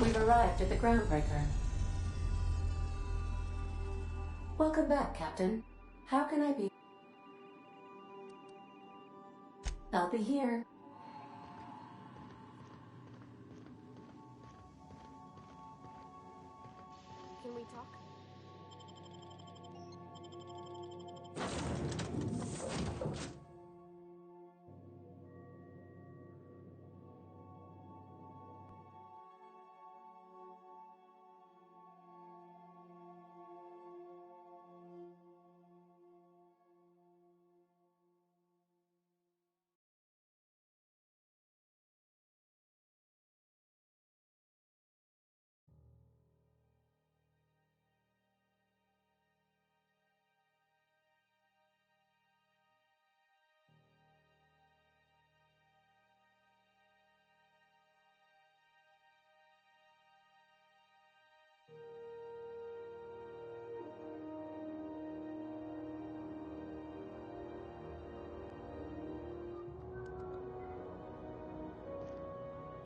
We've arrived at the groundbreaker. Welcome back, Captain. How can I be? I'll be here. Can we talk?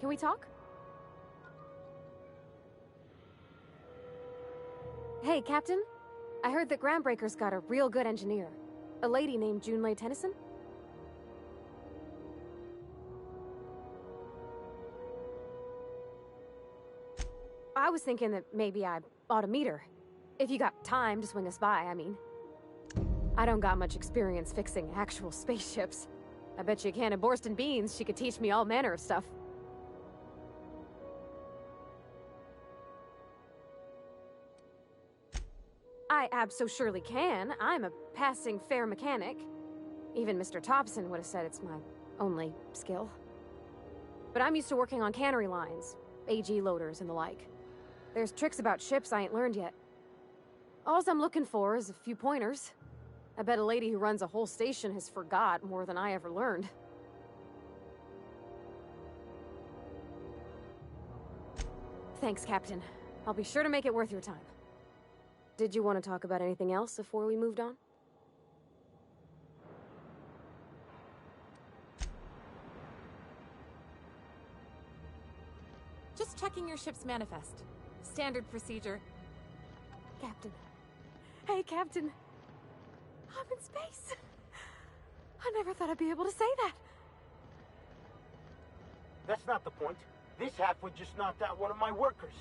Can we talk? Hey, Captain. I heard that Groundbreaker's got a real good engineer. A lady named Junlei Tennyson? I was thinking that maybe I ought to meet her. If you got time to swing us by, I mean. I don't got much experience fixing actual spaceships. I bet you a can of Borston beans she could teach me all manner of stuff. I abso-surely can. I'm a passing fair mechanic. Even Mr. Thompson would have said it's my only skill. But I'm used to working on cannery lines, AG loaders and the like. There's tricks about ships I ain't learned yet. All I'm looking for is a few pointers. I bet a lady who runs a whole station has forgot more than I ever learned. Thanks, Captain. I'll be sure to make it worth your time. Did you want to talk about anything else before we moved on? Just checking your ship's manifest. Standard procedure. Captain. Hey, Captain. I'm in space. I never thought I'd be able to say that. That's not the point. This halfwit just knocked out one of my workers.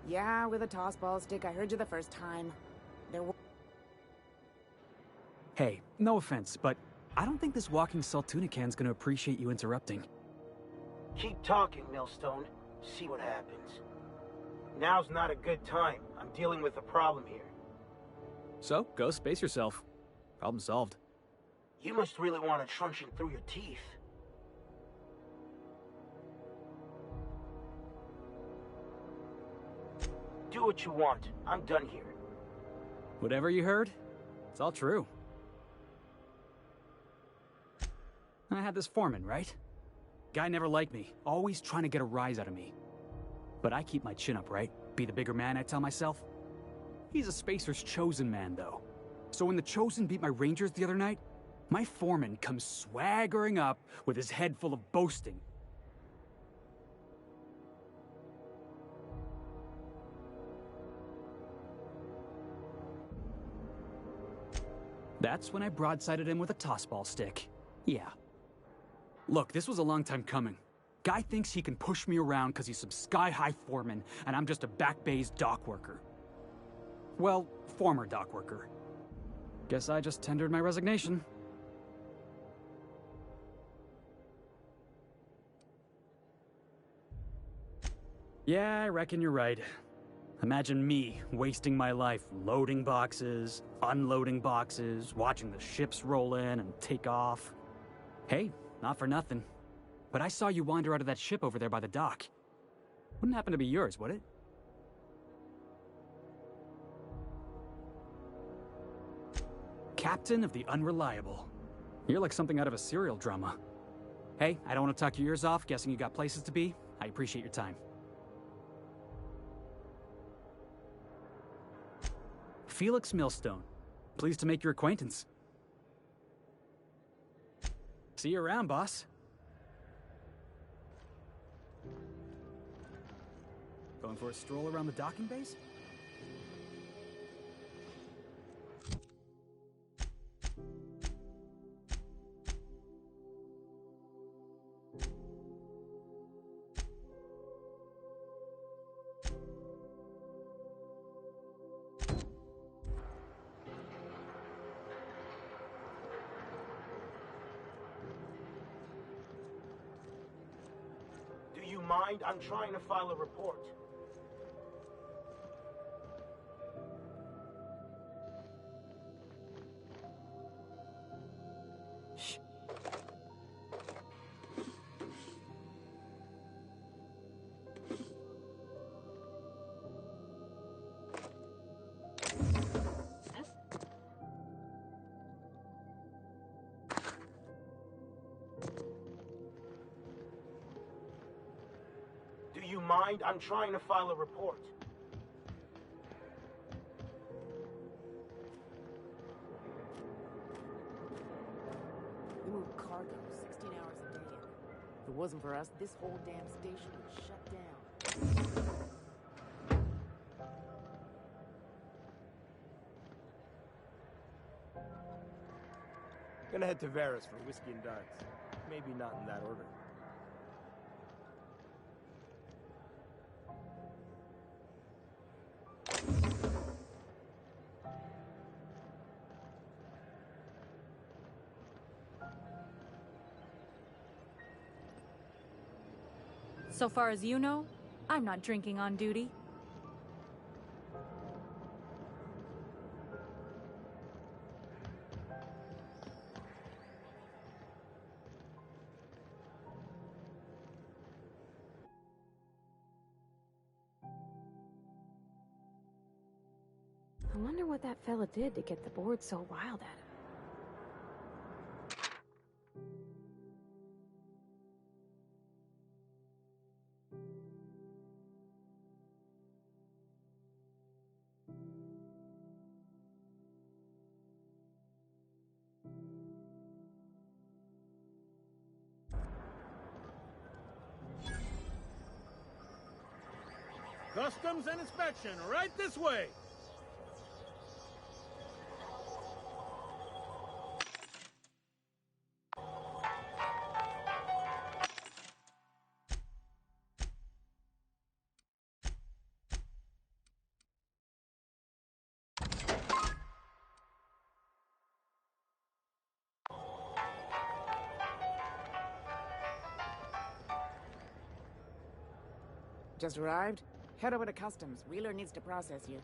Yeah, with a tossball stick. I heard you the first time. There were... Hey, no offense, but I don't think this walking Saltunican's gonna appreciate you interrupting. Keep talking, Millstone. See what happens. Now's not a good time. I'm dealing with a problem here. So, go space yourself. Problem solved. You must really want a truncheon through your teeth. Do what you want. I'm done here. Whatever you heard, it's all true. I had this foreman, right? Guy never liked me, always trying to get a rise out of me. But I keep my chin up, right? Be the bigger man, I tell myself. He's a Spacer's chosen man, though. So when the Chosen beat my Rangers the other night, my foreman comes swaggering up with his head full of boasting. That's when I broadsided him with a tossball stick. Yeah. Look, this was a long time coming. Guy thinks he can push me around because he's some sky-high foreman, and I'm just a back bay's dock worker. Well, former dock worker. Guess I just tendered my resignation. Yeah, I reckon you're right. Imagine me wasting my life loading boxes, unloading boxes, watching the ships roll in and take off. Hey, not for nothing, but I saw you wander out of that ship over there by the dock. Wouldn't happen to be yours, would it? Captain of the Unreliable. You're like something out of a serial drama. Hey, I don't want to talk your ears off, guessing you got places to be. I appreciate your time. Felix Millstone. Pleased to make your acquaintance. See you around, boss. Going for a stroll around the docking base? Do you mind? I'm trying to file a report. Shh. Do you mind? I'm trying to file a report. We move cargo 16 hours a day. If it wasn't for us, this whole damn station would shut down. Gonna head to Vera's for whiskey and darts. Maybe not in that order. So far as you know, I'm not drinking on duty. I wonder what that fella did to get the board so wild at him. Customs and inspection, right this way! Just arrived? Head over to Customs. Wheeler needs to process you.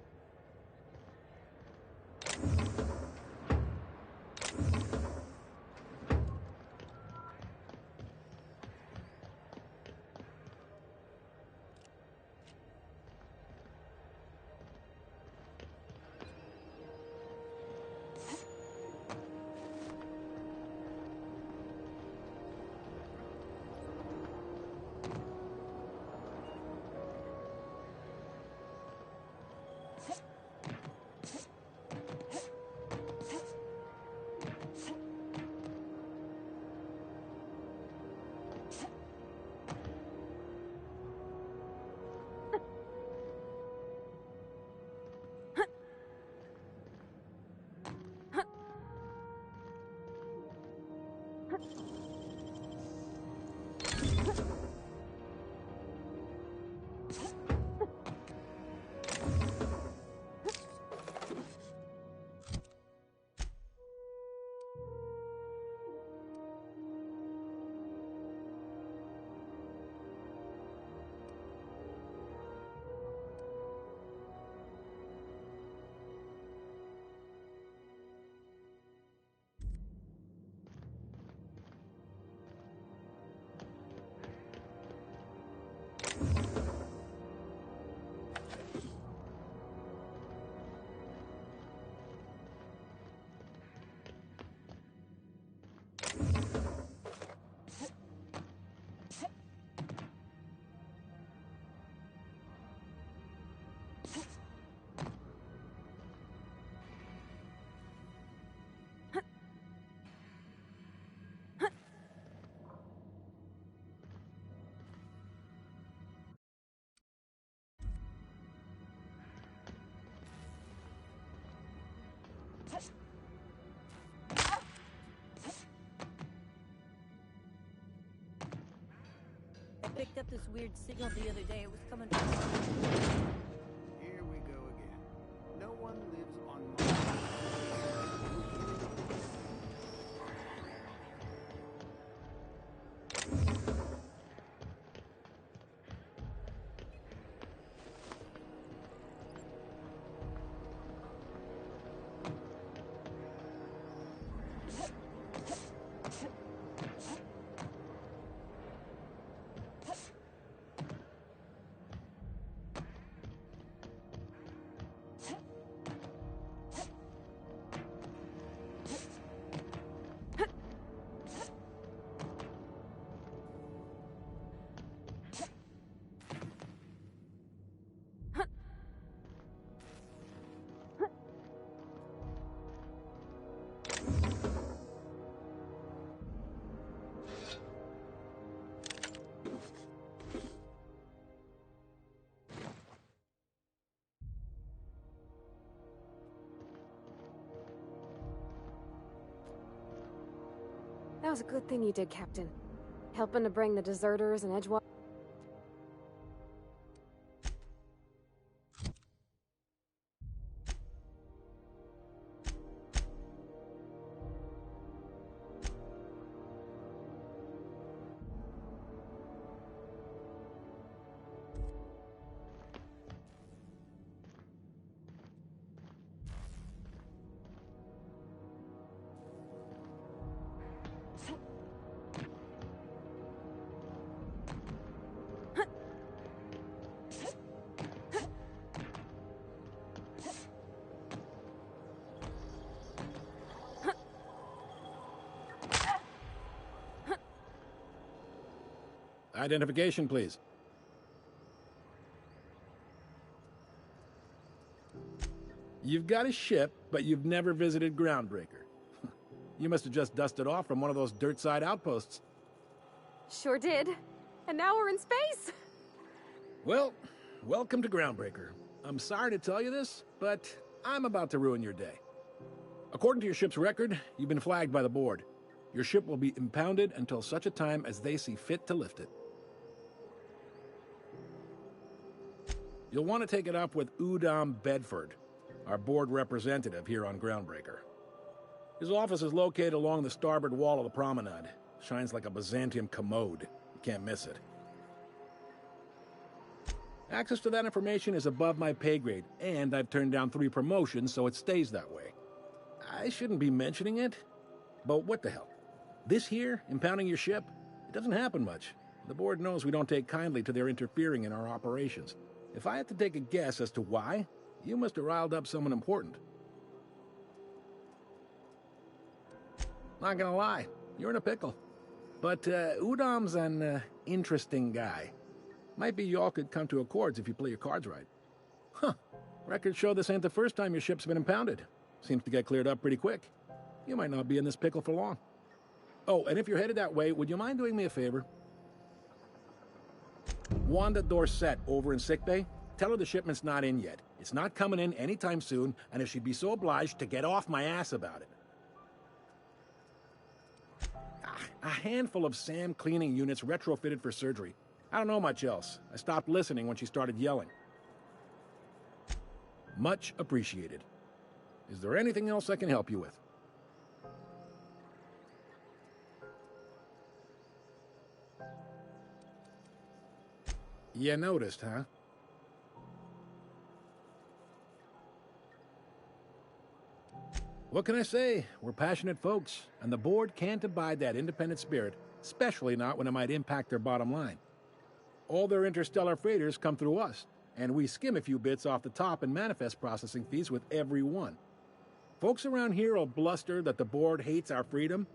picked up this weird signal the other day. It was coming from... Here we go again. No one lives on Mars. That was a good thing you did, Captain. Helping to bring the deserters and Edgewater. Identification, please. You've got a ship, but you've never visited Groundbreaker. You must have just dusted off from one of those dirt-side outposts. Sure did. And now we're in space! Well, welcome to Groundbreaker. I'm sorry to tell you this, but I'm about to ruin your day. According to your ship's record, you've been flagged by the board. Your ship will be impounded until such a time as they see fit to lift it. You'll want to take it up with Udom Bedford, our board representative here on Groundbreaker. His office is located along the starboard wall of the promenade. Shines like a Byzantium commode. You can't miss it. Access to that information is above my pay grade, and I've turned down 3 promotions, so it stays that way. I shouldn't be mentioning it, but what the hell? This here, impounding your ship, it doesn't happen much. The board knows we don't take kindly to their interfering in our operations. If I had to take a guess as to why, you must have riled up someone important. Not gonna lie, you're in a pickle. But Udom's an interesting guy. Might be y'all could come to accords if you play your cards right. Huh. Records show this ain't the first time your ship's been impounded. Seems to get cleared up pretty quick. You might not be in this pickle for long. Oh, and if you're headed that way, would you mind doing me a favor? Wanda Dorset over in sickbay, tell her the shipment's not in yet. It's not coming in anytime soon, and if she'd be so obliged to get off my ass about it. A handful of SAM cleaning units retrofitted for surgery. I don't know much else. I stopped listening when she started yelling. Much appreciated. Is there anything else I can help you with? You noticed, huh? What can I say? We're passionate folks, and the board can't abide that independent spirit, especially not when it might impact their bottom line. All their interstellar freighters come through us, and we skim a few bits off the top in manifest processing fees with every one. Folks around here will bluster that the board hates our freedom,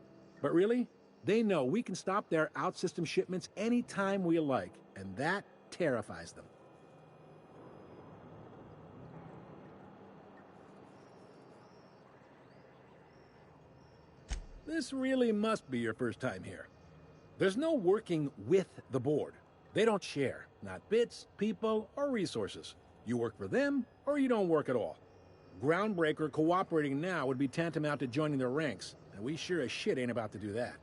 but really, they know we can stop their out-system shipments anytime we like, and that terrifies them. This really must be your first time here. There's no working with the board. They don't share, not bits, people, or resources. You work for them, or you don't work at all. Groundbreaker cooperating now would be tantamount to joining their ranks, and we sure as shit ain't about to do that.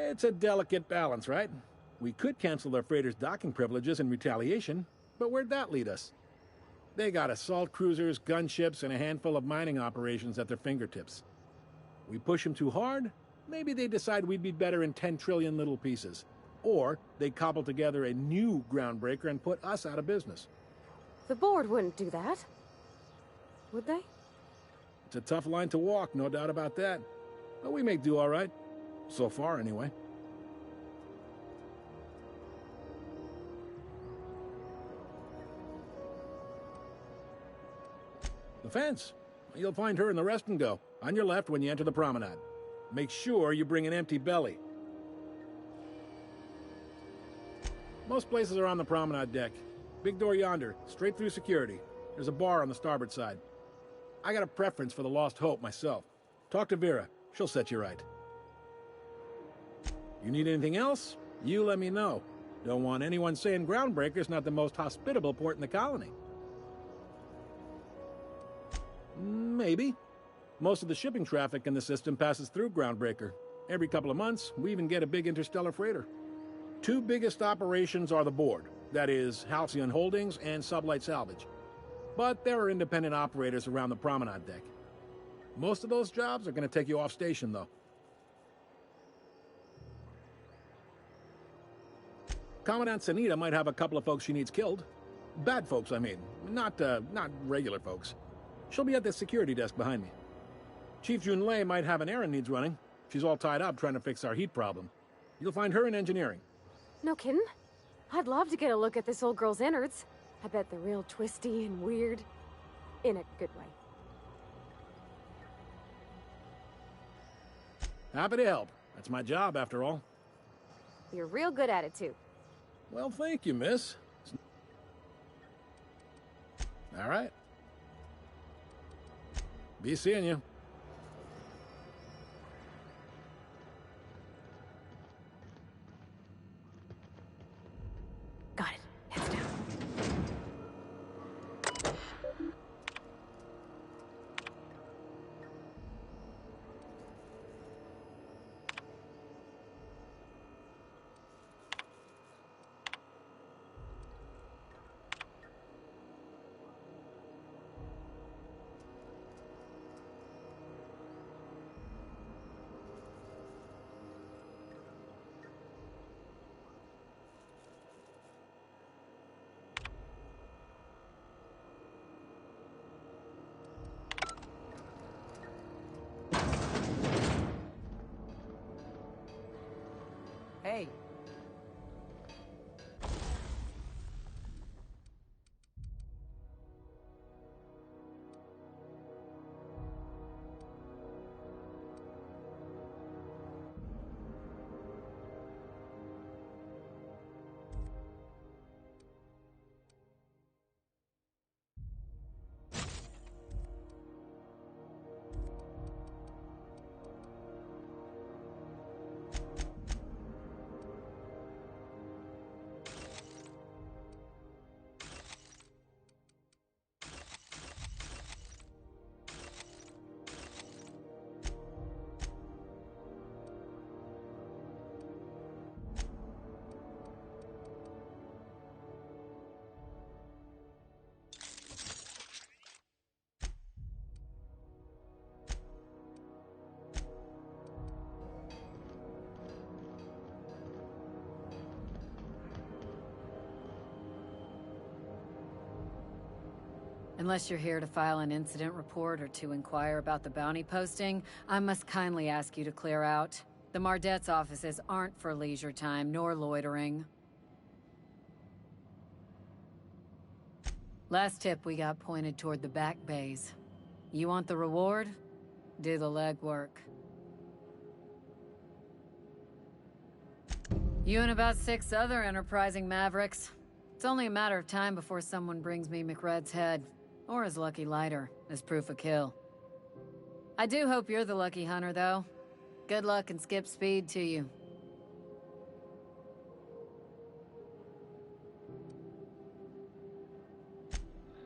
It's a delicate balance, right? We could cancel their freighters' docking privileges in retaliation, but where'd that lead us? They got assault cruisers, gunships, and a handful of mining operations at their fingertips. We push them too hard, maybe they decide we'd be better in 10 trillion little pieces. Or they cobble together a new groundbreaker and put us out of business. The board wouldn't do that. Would they? It's a tough line to walk, no doubt about that. But we may do all right. So far, anyway. The fence. You'll find her in the rest and go, on your left when you enter the promenade. Make sure you bring an empty belly. Most places are on the promenade deck. Big door yonder, straight through security. There's a bar on the starboard side. I got a preference for the Lost Hope myself. Talk to Vera. She'll set you right. You need anything else? You let me know. Don't want anyone saying Groundbreaker's not the most hospitable port in the colony. Maybe. Most of the shipping traffic in the system passes through Groundbreaker. Every couple of months, we even get a big interstellar freighter. Two biggest operations are the board. That is, Halcyon Holdings and Sublight Salvage. But there are independent operators around the promenade deck. Most of those jobs are going to take you off station, though. Commandant Sanita might have a couple of folks she needs killed. Bad folks, I mean. Not regular folks. She'll be at the security desk behind me. Chief Junlei might have an errand needs running. She's all tied up trying to fix our heat problem. You'll find her in engineering. No kidding? I'd love to get a look at this old girl's innards. I bet they're real twisty and weird. In a good way. Happy to help. That's my job, after all. You're real good at it, too. Well, thank you, miss. All right. Be seeing you. Got it. Heads down. Hey. Unless you're here to file an incident report or to inquire about the bounty posting, I must kindly ask you to clear out. The Mardet's offices aren't for leisure time nor loitering. Last tip we got pointed toward the back bays. You want the reward? Do the legwork. You and about 6 other enterprising mavericks. It's only a matter of time before someone brings me McRed's head. Or his lucky lighter, as proof of kill. I do hope you're the lucky hunter, though. Good luck and skip speed to you.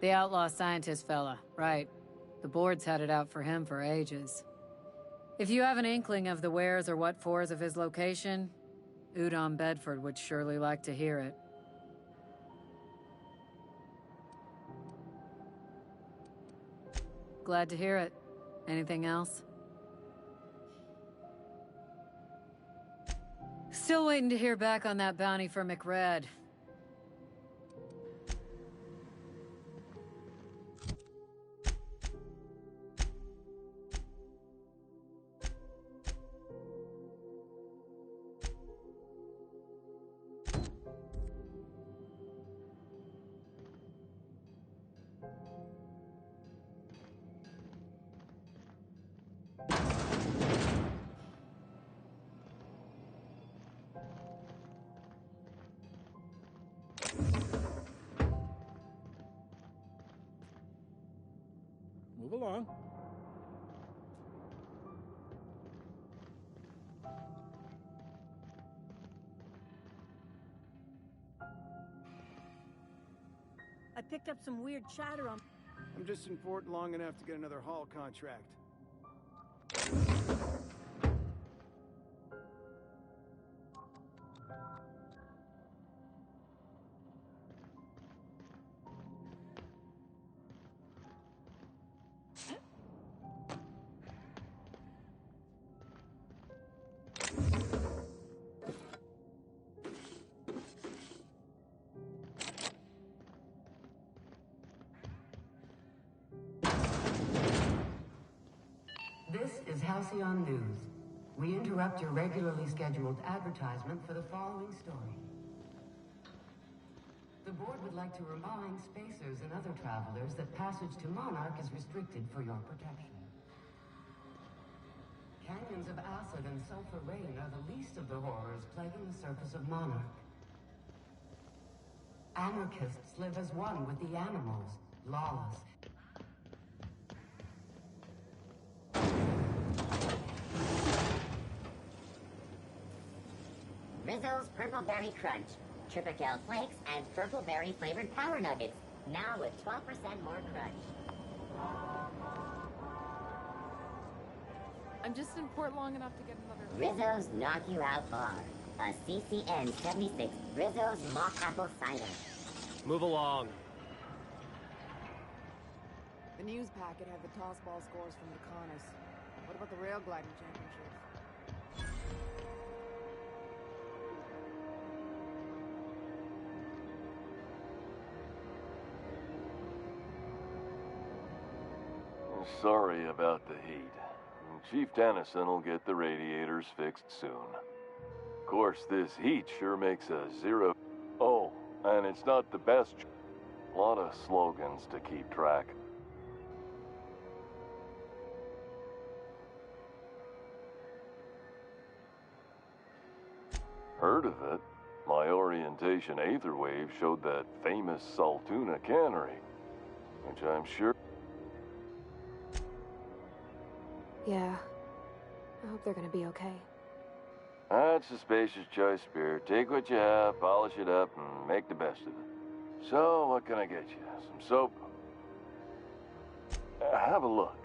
The outlaw scientist fella, right. The board's had it out for him for ages. If you have an inkling of the wheres or what-fors of his location, Udon Bedford would surely like to hear it. Glad to hear it. Anything else? Still waiting to hear back on that bounty for McRed. Move along. I picked up some weird chatter on... I'm just in port long enough to get another haul contract. This is Halcyon News. We interrupt your regularly scheduled advertisement for the following story. The board would like to remind spacers and other travelers that passage to Monarch is restricted for your protection. Canyons of acid and sulfur rain are the least of the horrors plaguing the surface of Monarch. Anarchists live as one with the animals, lawless. Rizzo's Purple Berry Crunch, Triple Flakes, and Purple Berry flavored Power Nuggets, now with 12% more crunch. I'm just in port long enough to get another... Rizzo's Knock You Out Bar, a CCN 76 Rizzo's Mock Apple Cider. Move along. The news packet had the tossball scores from the Connors. What about the rail gliding championships? Sorry about the heat. Chief Tennyson will get the radiators fixed soon. Of course, this heat sure makes a zero... Oh, and it's not the best... A lot of slogans to keep track. Heard of it? My orientation aether wave showed that famous Saltuna cannery, which I'm sure... Yeah. I hope they're gonna be okay. That's a spacious choice, Spirit. Take what you have, polish it up, and make the best of it. So, what can I get you? Some soap? Have a look.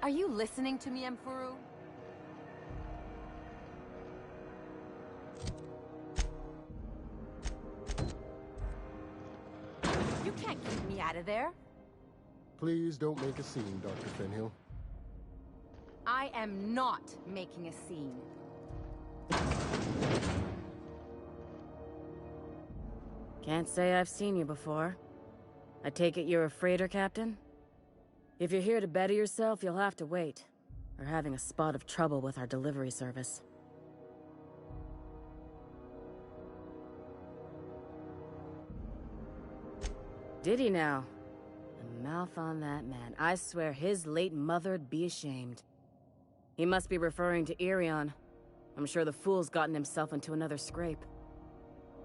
Are you listening to me, Emfuru? You can't keep me out of there. Please don't make a scene, Dr. Fenhill. I am not making a scene. Can't say I've seen you before. I take it you're a freighter captain? If you're here to better yourself, you'll have to wait. We're having a spot of trouble with our delivery service. Did he now? The mouth on that man. I swear his late mother'd be ashamed. He must be referring to Irion. I'm sure the fool's gotten himself into another scrape.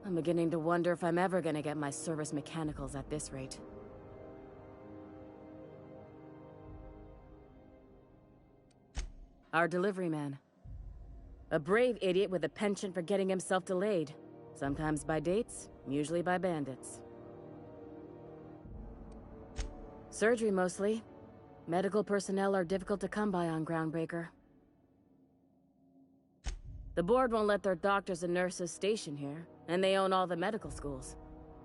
I'm beginning to wonder if I'm ever gonna get my service mechanicals at this rate. Our delivery man. A brave idiot with a penchant for getting himself delayed. Sometimes by dates, usually by bandits. Surgery mostly. Medical personnel are difficult to come by on Groundbreaker. The board won't let their doctors and nurses station here, and they own all the medical schools.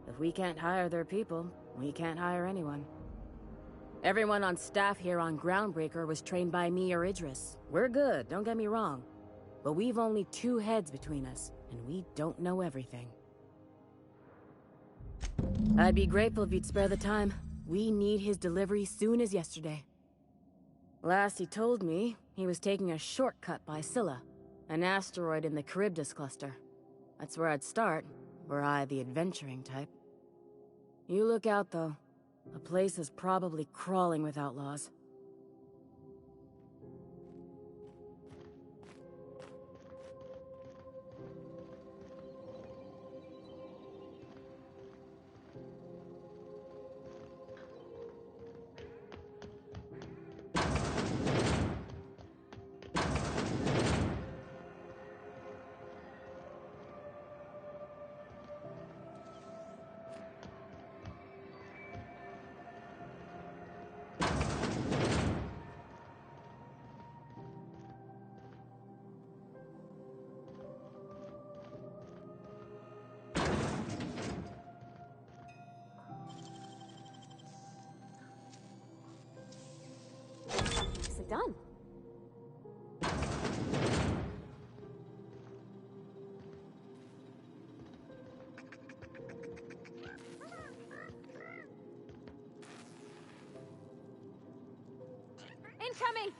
If we can't hire their people, we can't hire anyone. Everyone on staff here on Groundbreaker was trained by me or Idris. We're good, don't get me wrong. But we've only 2 heads between us, and we don't know everything. I'd be grateful if you'd spare the time. We need his delivery soon as yesterday. Last he told me, he was taking a shortcut by Scylla, an asteroid in the Charybdis cluster. That's where I'd start, were I the adventuring type. You look out, though. The place is probably crawling with outlaws. Done. Incoming!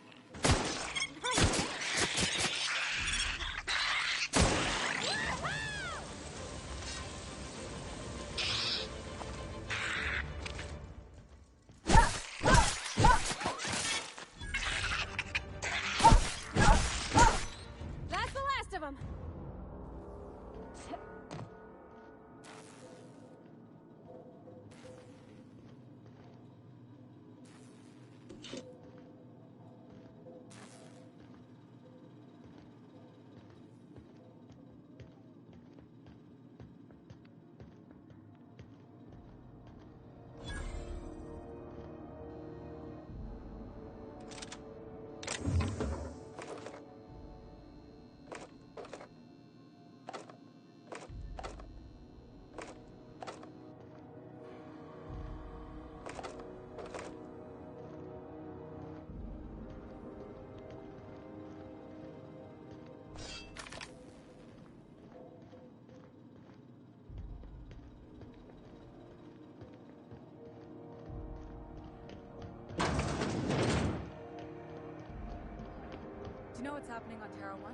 Do you know what's happening on Terra 1?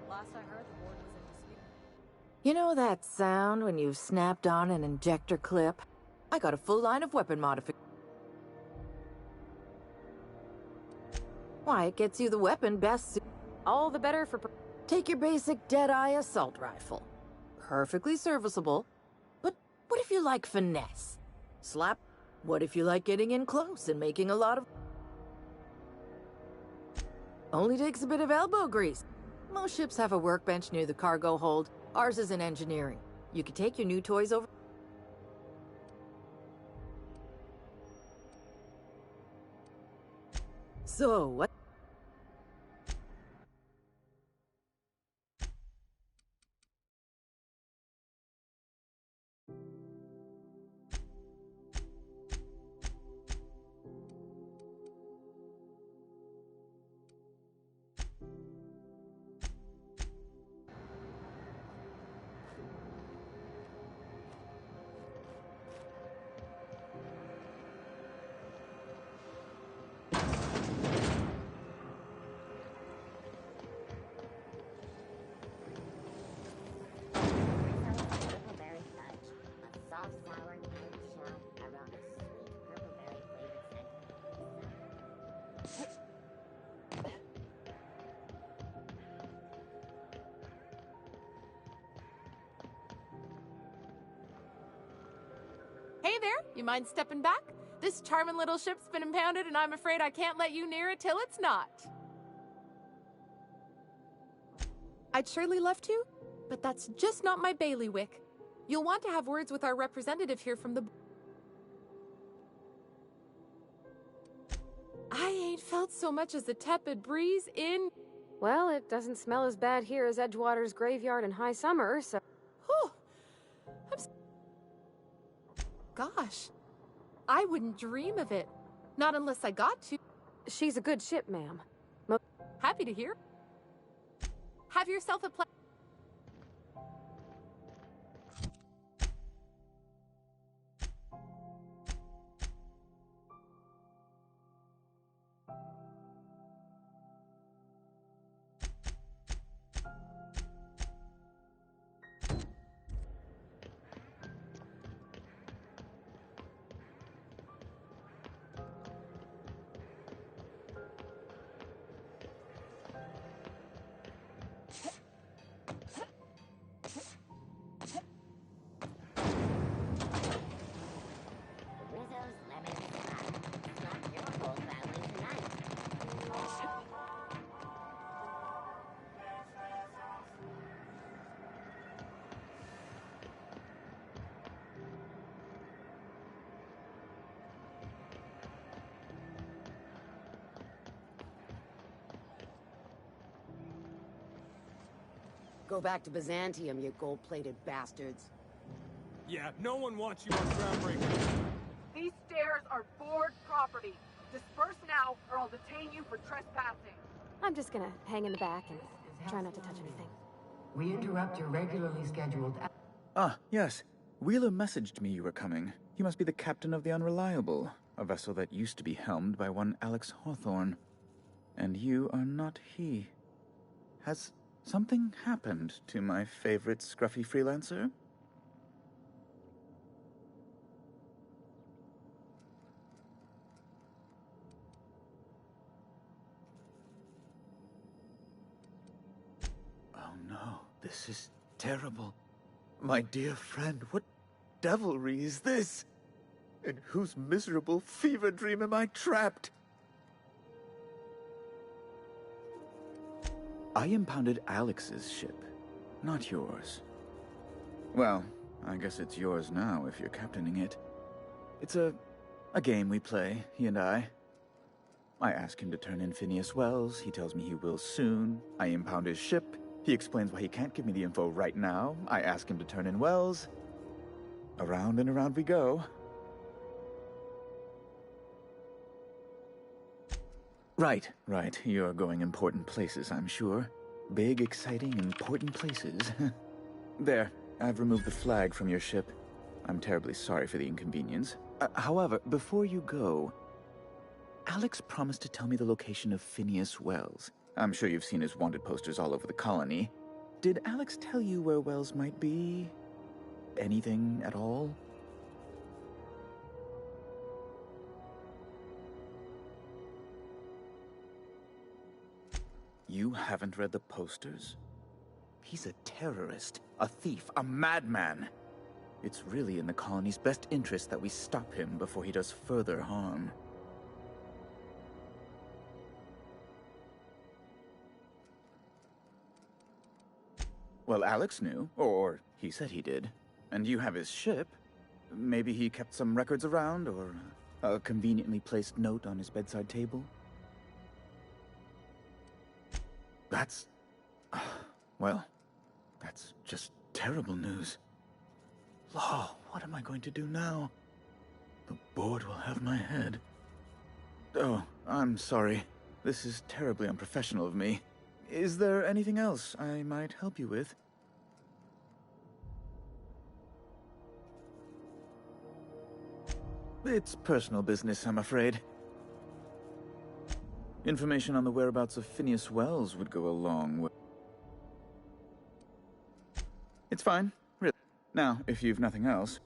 Last I heard, the board was in dispute. You know that sound when you've snapped on an injector clip? I got a full line of weapon modifications. Why, it gets you the weapon best suited. All the better for... Take your basic Deadeye assault rifle. Perfectly serviceable. But what if you like finesse? Slap. What if you like getting in close and making a lot of... Only takes a bit of elbow grease. Most ships have a workbench near the cargo hold. Ours is in engineering. You could take your new toys over... So, what... soft sour candy shell around a sweet purple berry flavored scent. Hey there, you mind stepping back? This charming little ship's been impounded and I'm afraid I can't let you near it till it's not. I'd surely love to, but that's just not my bailiwick. You'll want to have words with our representative here from the... I ain't felt so much as a tepid breeze in... Well, it doesn't smell as bad here as Edgewater's graveyard in high summer, so... Whew. Gosh, I wouldn't dream of it. Not unless I got to. She's a good ship, ma'am. Happy to hear. Have yourself a Go back to Byzantium, you gold-plated bastards. Yeah, no one wants you on groundbreaking. These stairs are board property. Disperse now, or I'll detain you for trespassing. I'm just gonna hang in the back and try not to touch anything. We interrupt your regularly scheduled... Ah, yes. Wheeler messaged me you were coming. He must be the captain of the Unreliable, a vessel that used to be helmed by one Alex Hawthorne. And you are not he. Has something happened to my favorite scruffy freelancer? Oh no, this is terrible. My dear friend, what devilry is this? In whose miserable fever dream am I trapped? I impounded Alex's ship, not yours. Well, I guess it's yours now if you're captaining it. It's a game we play, he and I. I ask him to turn in Phineas Wells, he tells me he will soon. I impound his ship, he explains why he can't give me the info right now. I ask him to turn in Wells. Around and around we go. Right. You're going important places, I'm sure. Big, exciting, important places. There, I've removed the flag from your ship. I'm terribly sorry for the inconvenience. However, before you go, Alex promised to tell me the location of Phineas Wells. I'm sure you've seen his wanted posters all over the colony. Did Alex tell you where Wells might be? Anything at all? You haven't read the posters? He's a terrorist, a thief, a madman. It's really in the colony's best interest that we stop him before he does further harm. Well, Alex knew, or he said he did. And you have his ship. Maybe he kept some records around, or a conveniently placed note on his bedside table? That's... well, that's just terrible news. Law, what am I going to do now? The board will have my head. Oh, I'm sorry. This is terribly unprofessional of me. Is there anything else I might help you with? It's personal business, I'm afraid. Information on the whereabouts of Phineas Wells would go a long way. It's fine, really. Now, if you've nothing else,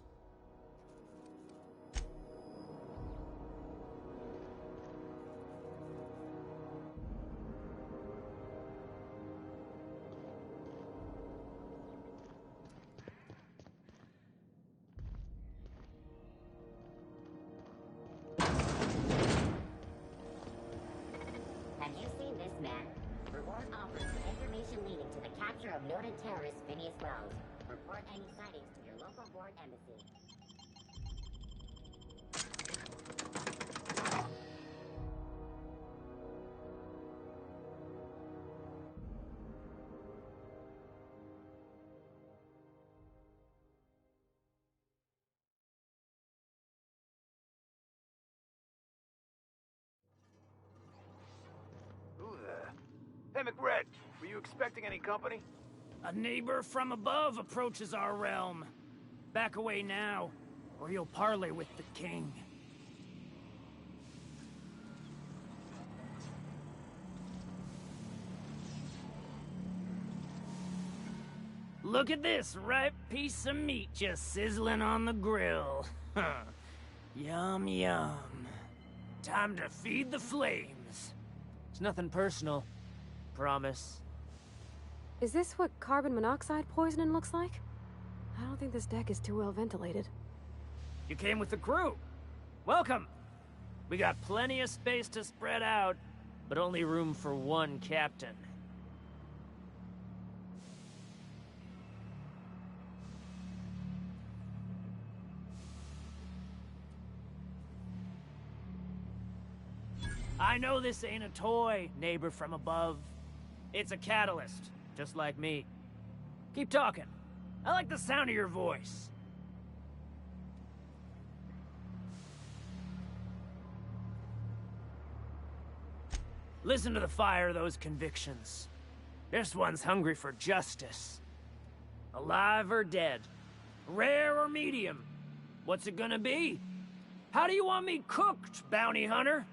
capture of noted terrorist Phineas Wells. Report any sightings to your local board embassy. Who there? Hey, McRed, were you expecting any company? A neighbor from above approaches our realm. Back away now, or you'll parley with the king. Look at this ripe piece of meat just sizzling on the grill. Yum, yum. Time to feed the flames. It's nothing personal. Promise. Is this what carbon monoxide poisoning looks like? I don't think this deck is too well ventilated. You came with the crew. Welcome. We got plenty of space to spread out, but only room for one captain. I know this ain't a toy, neighbor from above. It's a catalyst, just like me. Keep talking. I like the sound of your voice. Listen to the fire of those convictions. This one's hungry for justice. Alive or dead? Rare or medium? What's it gonna be? How do you want me cooked, bounty hunter?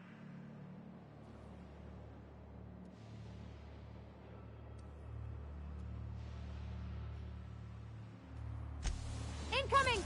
Incoming!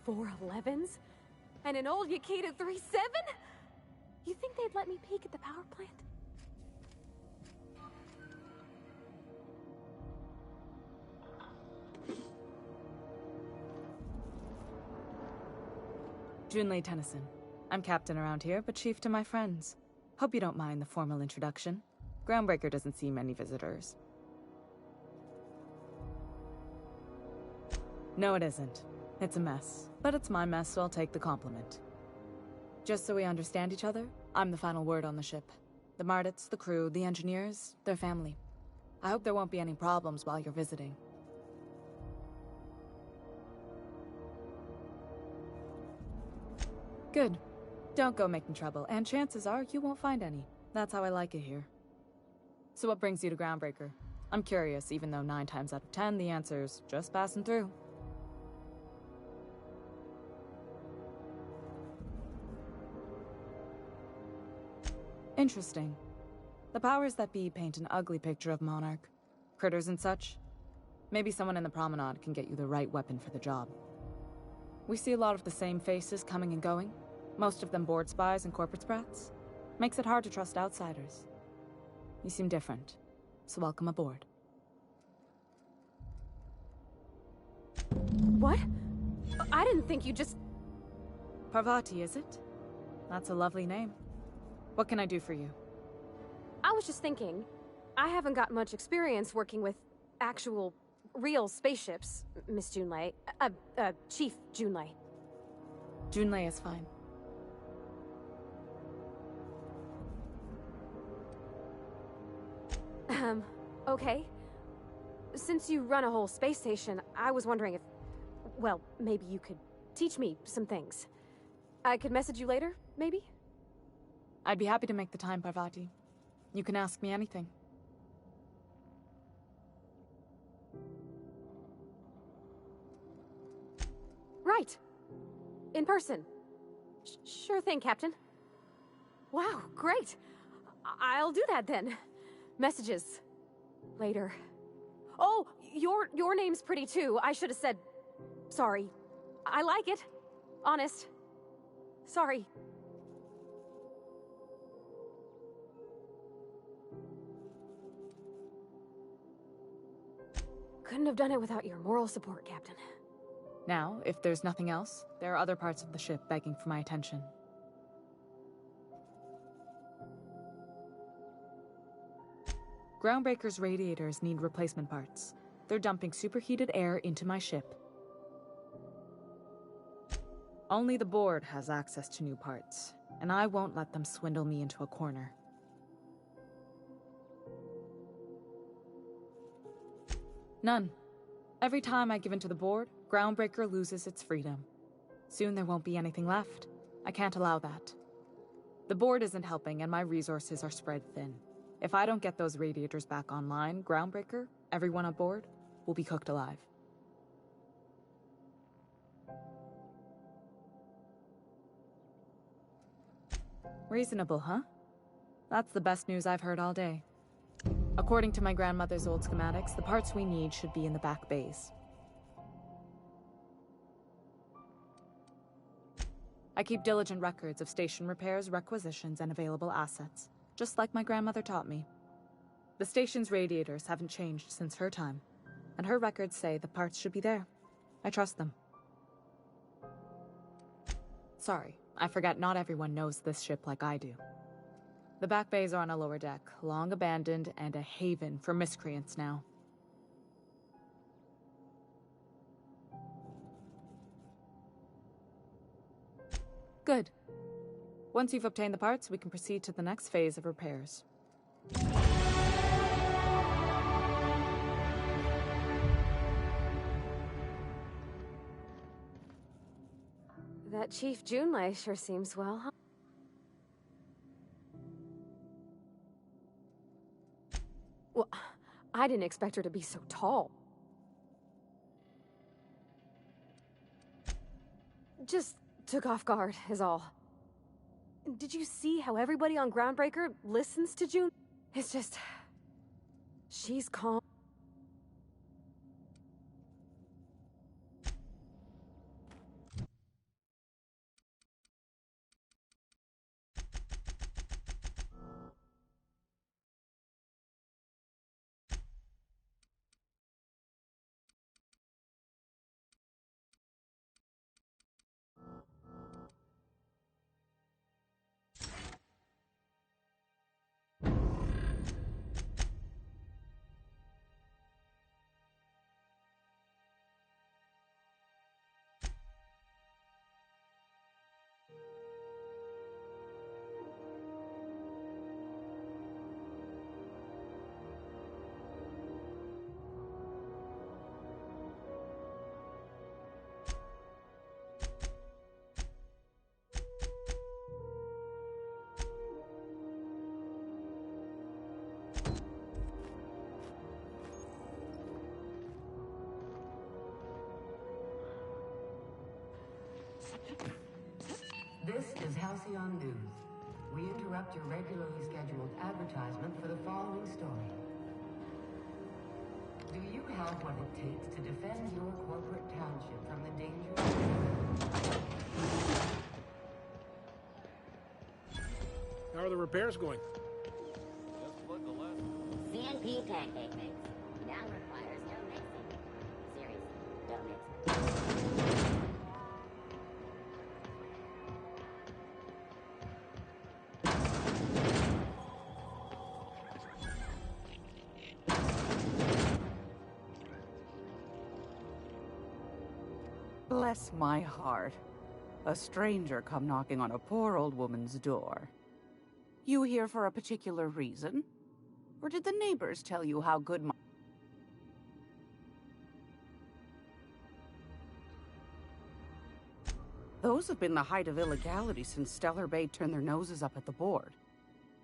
XF411s? And an old Yakita 37? You think they'd let me peek at the power plant? Junlei Tennyson. I'm captain around here, but chief to my friends. Hope you don't mind the formal introduction. Groundbreaker doesn't see many visitors. No, it isn't. It's a mess. But it's my mess, so I'll take the compliment. Just so we understand each other, I'm the final word on the ship. The Mardits, the crew, the engineers, their family. I hope there won't be any problems while you're visiting. Good. Don't go making trouble, and chances are you won't find any. That's how I like it here. So what brings you to Groundbreaker? I'm curious, even though 9 times out of 10 the answer's just passing through. Interesting. The powers that be paint an ugly picture of Monarch. Critters and such. Maybe someone in the promenade can get you the right weapon for the job. We see a lot of the same faces coming and going. Most of them board spies and corporate sprats. Makes it hard to trust outsiders. You seem different, so welcome aboard. What? I didn't think you just... Parvati, is it? That's a lovely name. What can I do for you? I was just thinking, I haven't got much experience working with actual, real spaceships, Miss Junlei. Chief Junlei. Junlei is fine. Okay. Since you run a whole space station, I was wondering if... Well, maybe you could teach me some things. I could message you later, maybe? I'd be happy to make the time, Parvati. You can ask me anything. Right. In person. Sure thing, Captain. Wow, great. I'll do that then. Messages. Later. Oh, your name's pretty too. I should have said... Sorry. I like it. Honest. Sorry. Couldn't have done it without your moral support, Captain. Now, if there's nothing else, there are other parts of the ship begging for my attention. Groundbreaker's radiators need replacement parts. They're dumping superheated air into my ship. Only the board has access to new parts, and I won't let them swindle me into a corner. None. Every time I give in to the board, Groundbreaker loses its freedom. Soon there won't be anything left. I can't allow that. The board isn't helping, and my resources are spread thin. If I don't get those radiators back online, Groundbreaker, everyone aboard, will be cooked alive. Reasonable, huh? That's the best news I've heard all day. According to my grandmother's old schematics, the parts we need should be in the back bays. I keep diligent records of station repairs, requisitions, and available assets, just like my grandmother taught me. The station's radiators haven't changed since her time, and her records say the parts should be there. I trust them. Sorry, I forgot not everyone knows this ship like I do. The back bays are on a lower deck, long abandoned and a haven for miscreants now. Good. Once you've obtained the parts, we can proceed to the next phase of repairs. That Chief Junlei sure seems well, huh? Well, I didn't expect her to be so tall. Just took off guard, is all. Did you see how everybody on Groundbreaker listens to June? It's just... she's calm. This is Halcyon News. We interrupt your regularly scheduled advertisement for the following story. Do you have what it takes to defend your corporate township from the danger? How are the repairs going? CNP pancake mix. Now requires no mixing. Seriously, don't mix. Bless my heart. A stranger come knocking on a poor old woman's door. You here for a particular reason? Or did the neighbors tell you how good my... Those have been the height of illegality since Stellar Bay turned their noses up at the board.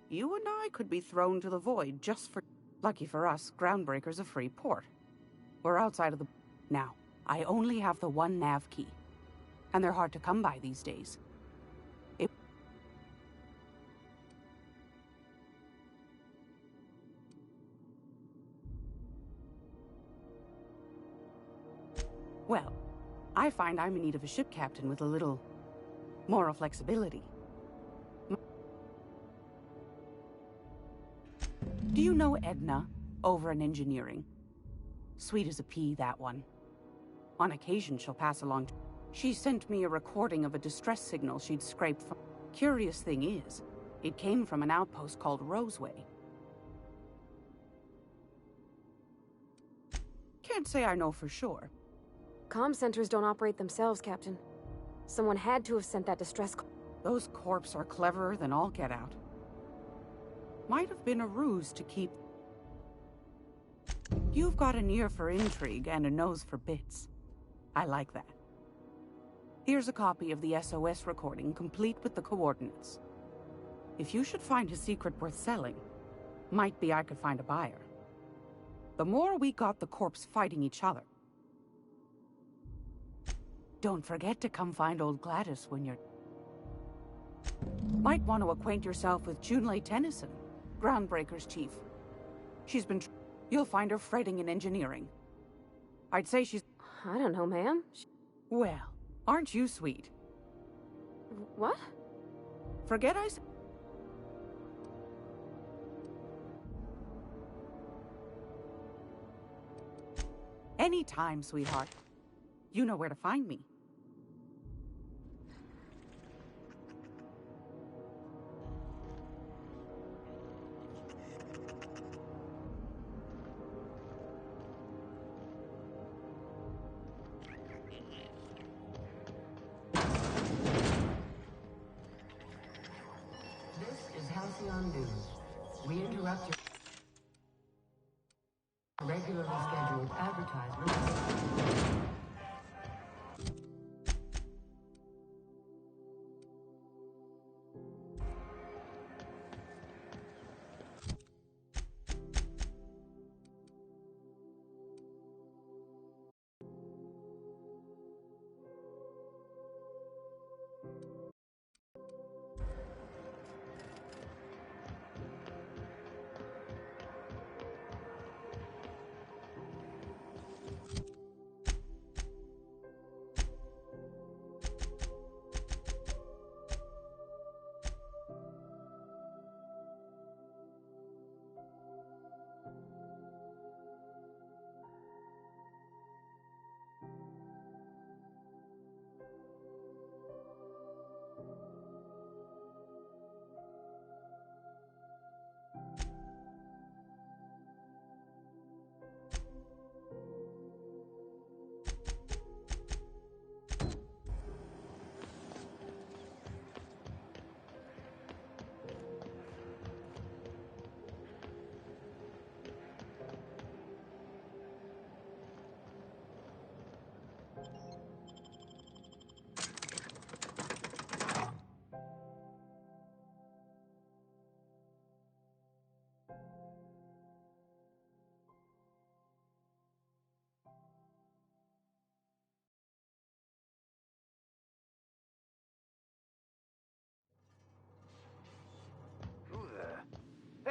You and I could be thrown to the void just for... Lucky for us, Groundbreaker's a free port. We're outside of the... Now, I only have the one nav key. And they're hard to come by these days. Well, I find I'm in need of a ship captain with a little moral flexibility. Do you know Edna, over in engineering? Sweet as a pea, that one. On occasion, she'll pass along. She sent me a recording of a distress signal she'd scraped from... Curious thing is, it came from an outpost called Roseway. Can't say I know for sure. Comm centers don't operate themselves, Captain. Someone had to have sent that distress call. Those corps are cleverer than all get out. Might have been a ruse to keep... You've got an ear for intrigue and a nose for bits. I like that. Here's a copy of the SOS recording, complete with the coordinates. If you should find a secret worth selling, might be I could find a buyer. The more we got the corps fighting each other. Don't forget to come find old Gladys when you're... Might want to acquaint yourself with Junlei Tennyson, Groundbreaker's chief. She's been... You'll find her fretting in engineering. I'd say she's... I don't know, ma'am. Well, aren't you sweet? What? Forget I said... Anytime, sweetheart. You know where to find me. This is Halcyon News. We interrupt your regularly scheduled advertisement.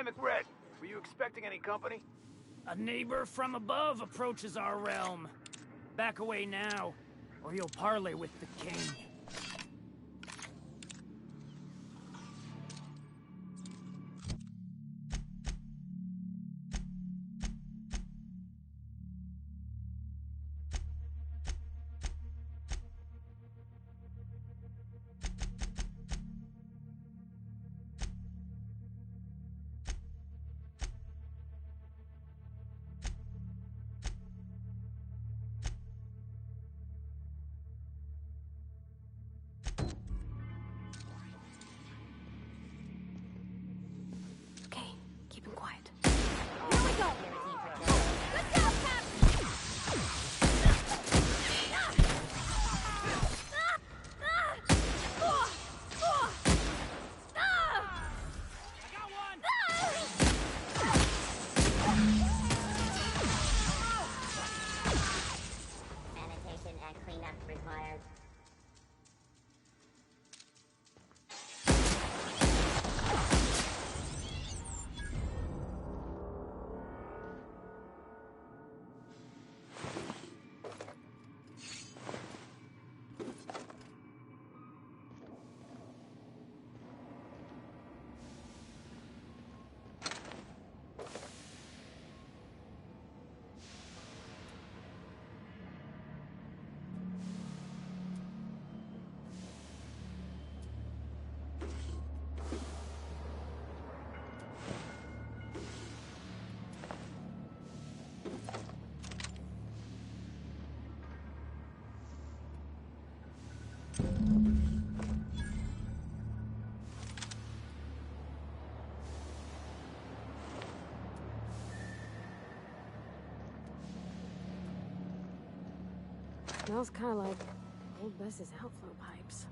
Hey, McRed, were you expecting any company? A neighbor from above approaches our realm. Back away now, or you'll parley with the king. Keep him quiet. Here we go! Let's go, Cap! Sanitation and cleanup required. Smells kind of like old Bess's outflow pipes.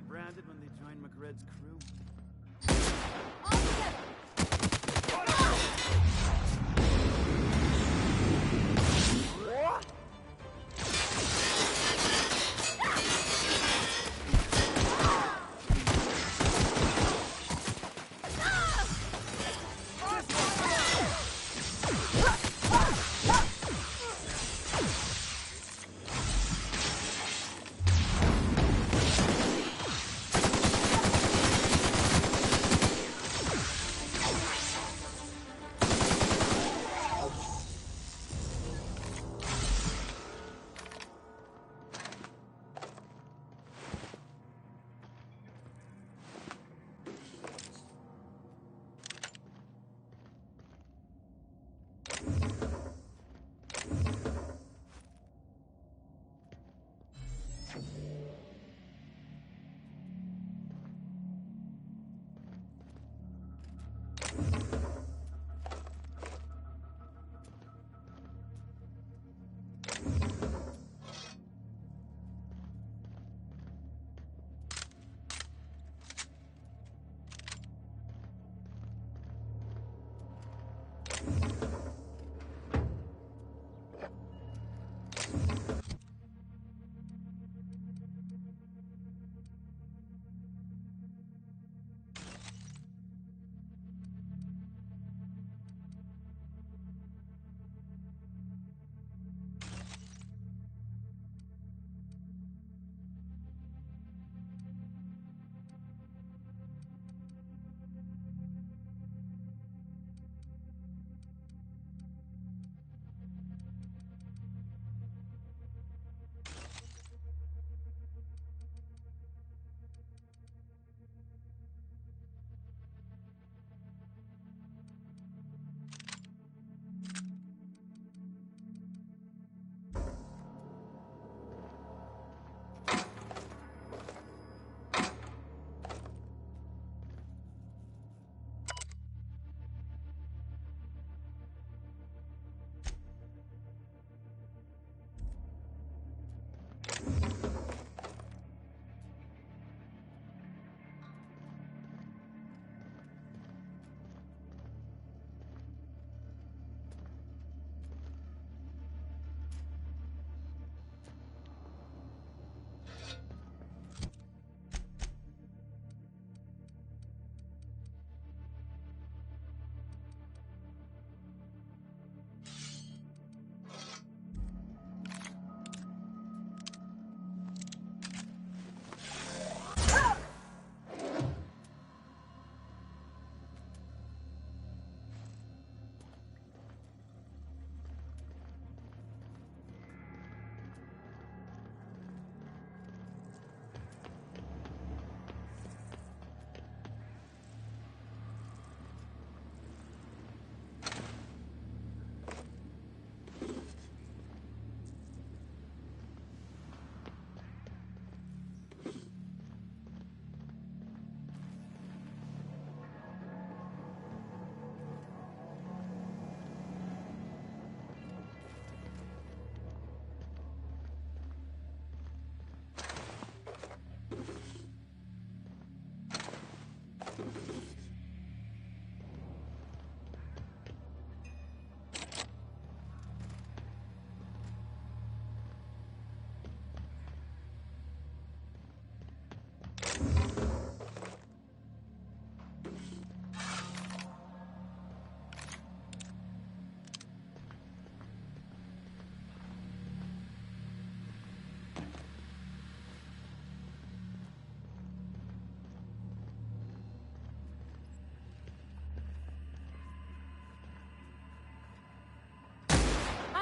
Branded when they join McRed's crew.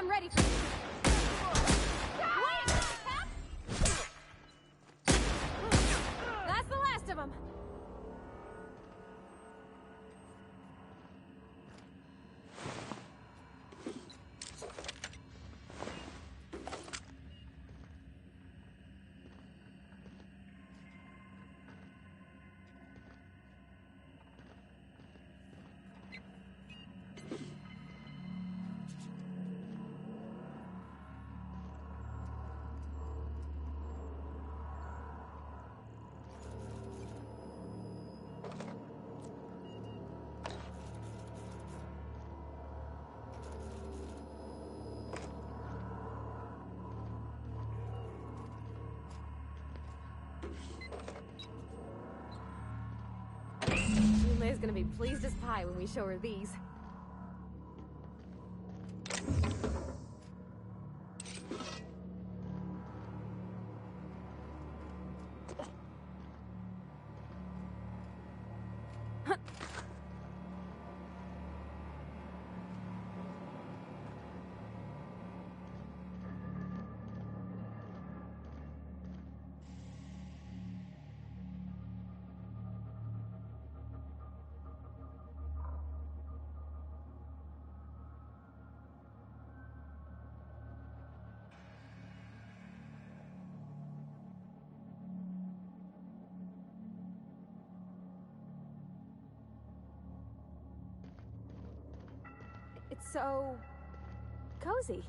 I'm ready for this. That's the last of them. May's gonna be pleased as pie when we show her these. It's so cozy.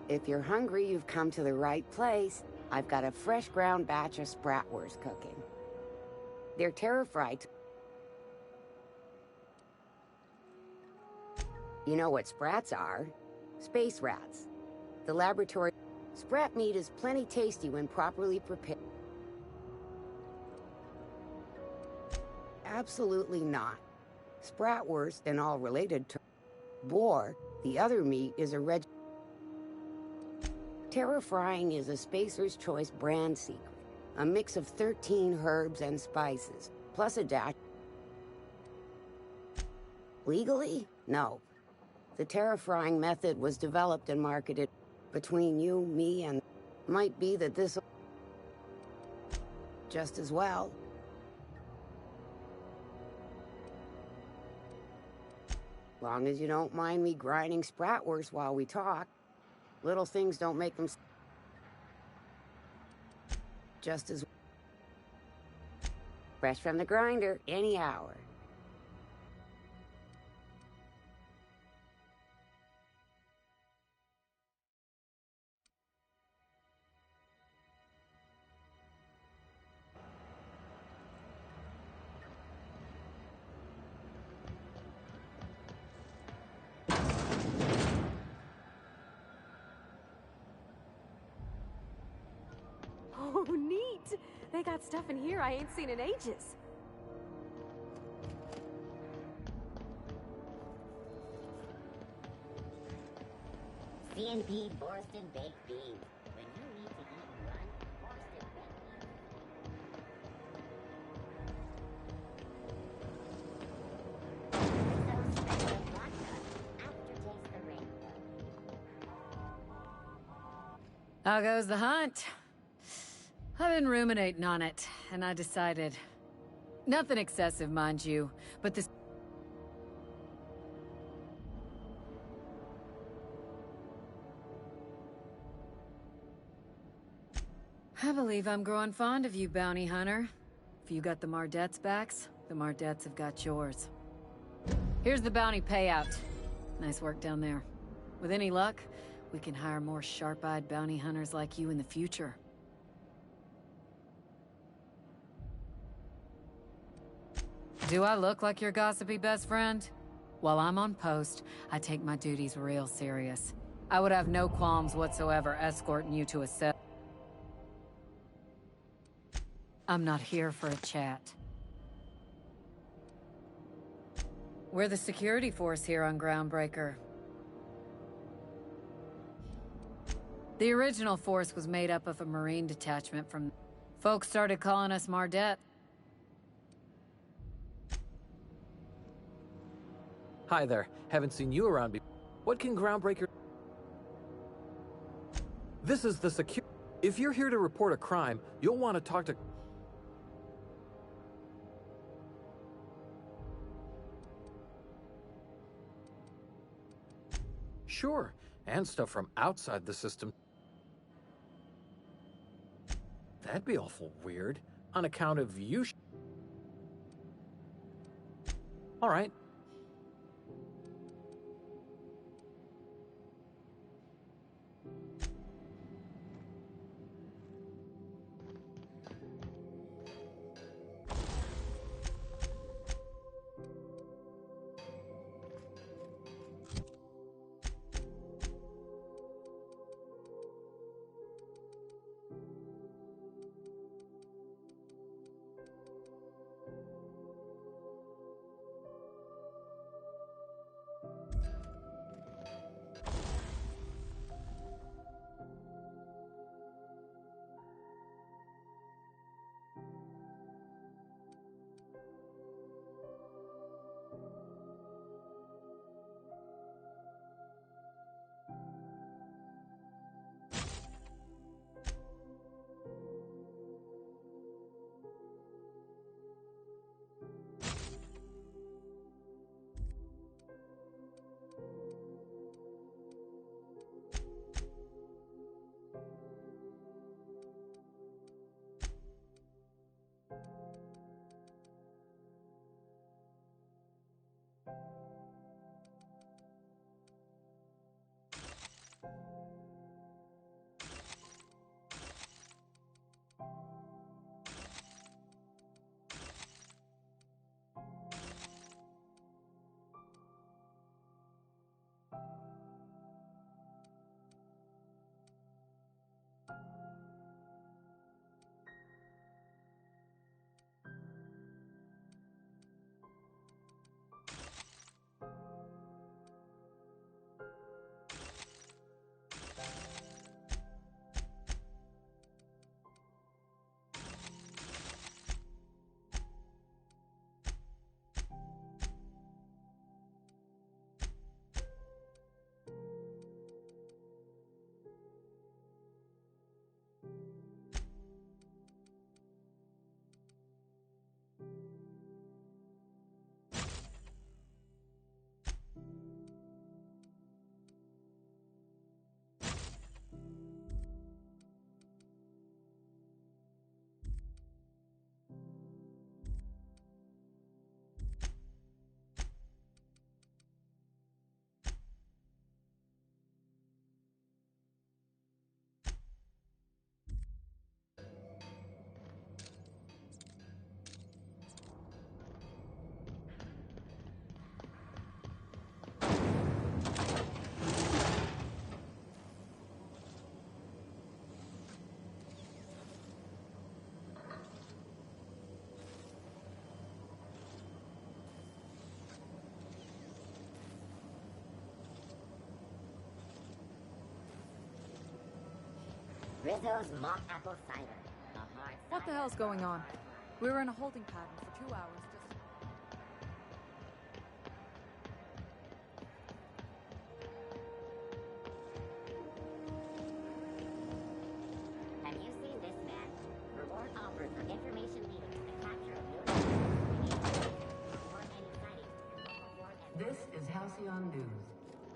If you're hungry, you've come to the right place. I've got a fresh ground batch of spratwurst cooking. They're terror-fried. You know what sprats are? Space rats. The laboratory... Sprat meat is plenty tasty when properly prepared. Absolutely not. Spratwurst and all related to... Boar, the other meat, is a red... Terror frying is a Spacer's Choice brand secret. A mix of 13 herbs and spices, plus a dash... Legally? No. The terror frying method was developed and marketed between you, me, and... Might be that this... just as well. Long as you don't mind me grinding spratwurst while we talk. Little things don't make them just as fresh from the grinder any hour. Oh, neat! They got stuff in here I ain't seen in ages. C&P Borston baked beans. When you need to eat and run, Borston baked beans. So special vodka. Aftertaste the rainbow. How goes the hunt? I've been ruminating on it, and I decided... Nothing excessive, mind you, but this... I believe I'm growing fond of you, bounty hunter. If you got the Mardet's backs, the Mardettes have got yours. Here's the bounty payout. Nice work down there. With any luck, we can hire more sharp-eyed bounty hunters like you in the future. Do I look like your gossipy best friend? While I'm on post, I take my duties real serious. I would have no qualms whatsoever escorting you to a cell. I'm not here for a chat. We're the security force here on Groundbreaker. The original force was made up of a Marine detachment from... Folks started calling us Mardet. Hi there. Haven't seen you around before. What can Groundbreaker... This is the security... If you're here to report a crime, you'll want to talk to... Sure, and stuff from outside the system. That'd be awful weird. On account of you... All right. Rizzo's mock apple cider. A hard What the hell's going on? We were in a holding pattern for 2 hours just... Have you seen this man? Reward offered for information leading to the capture of new This is Halcyon News.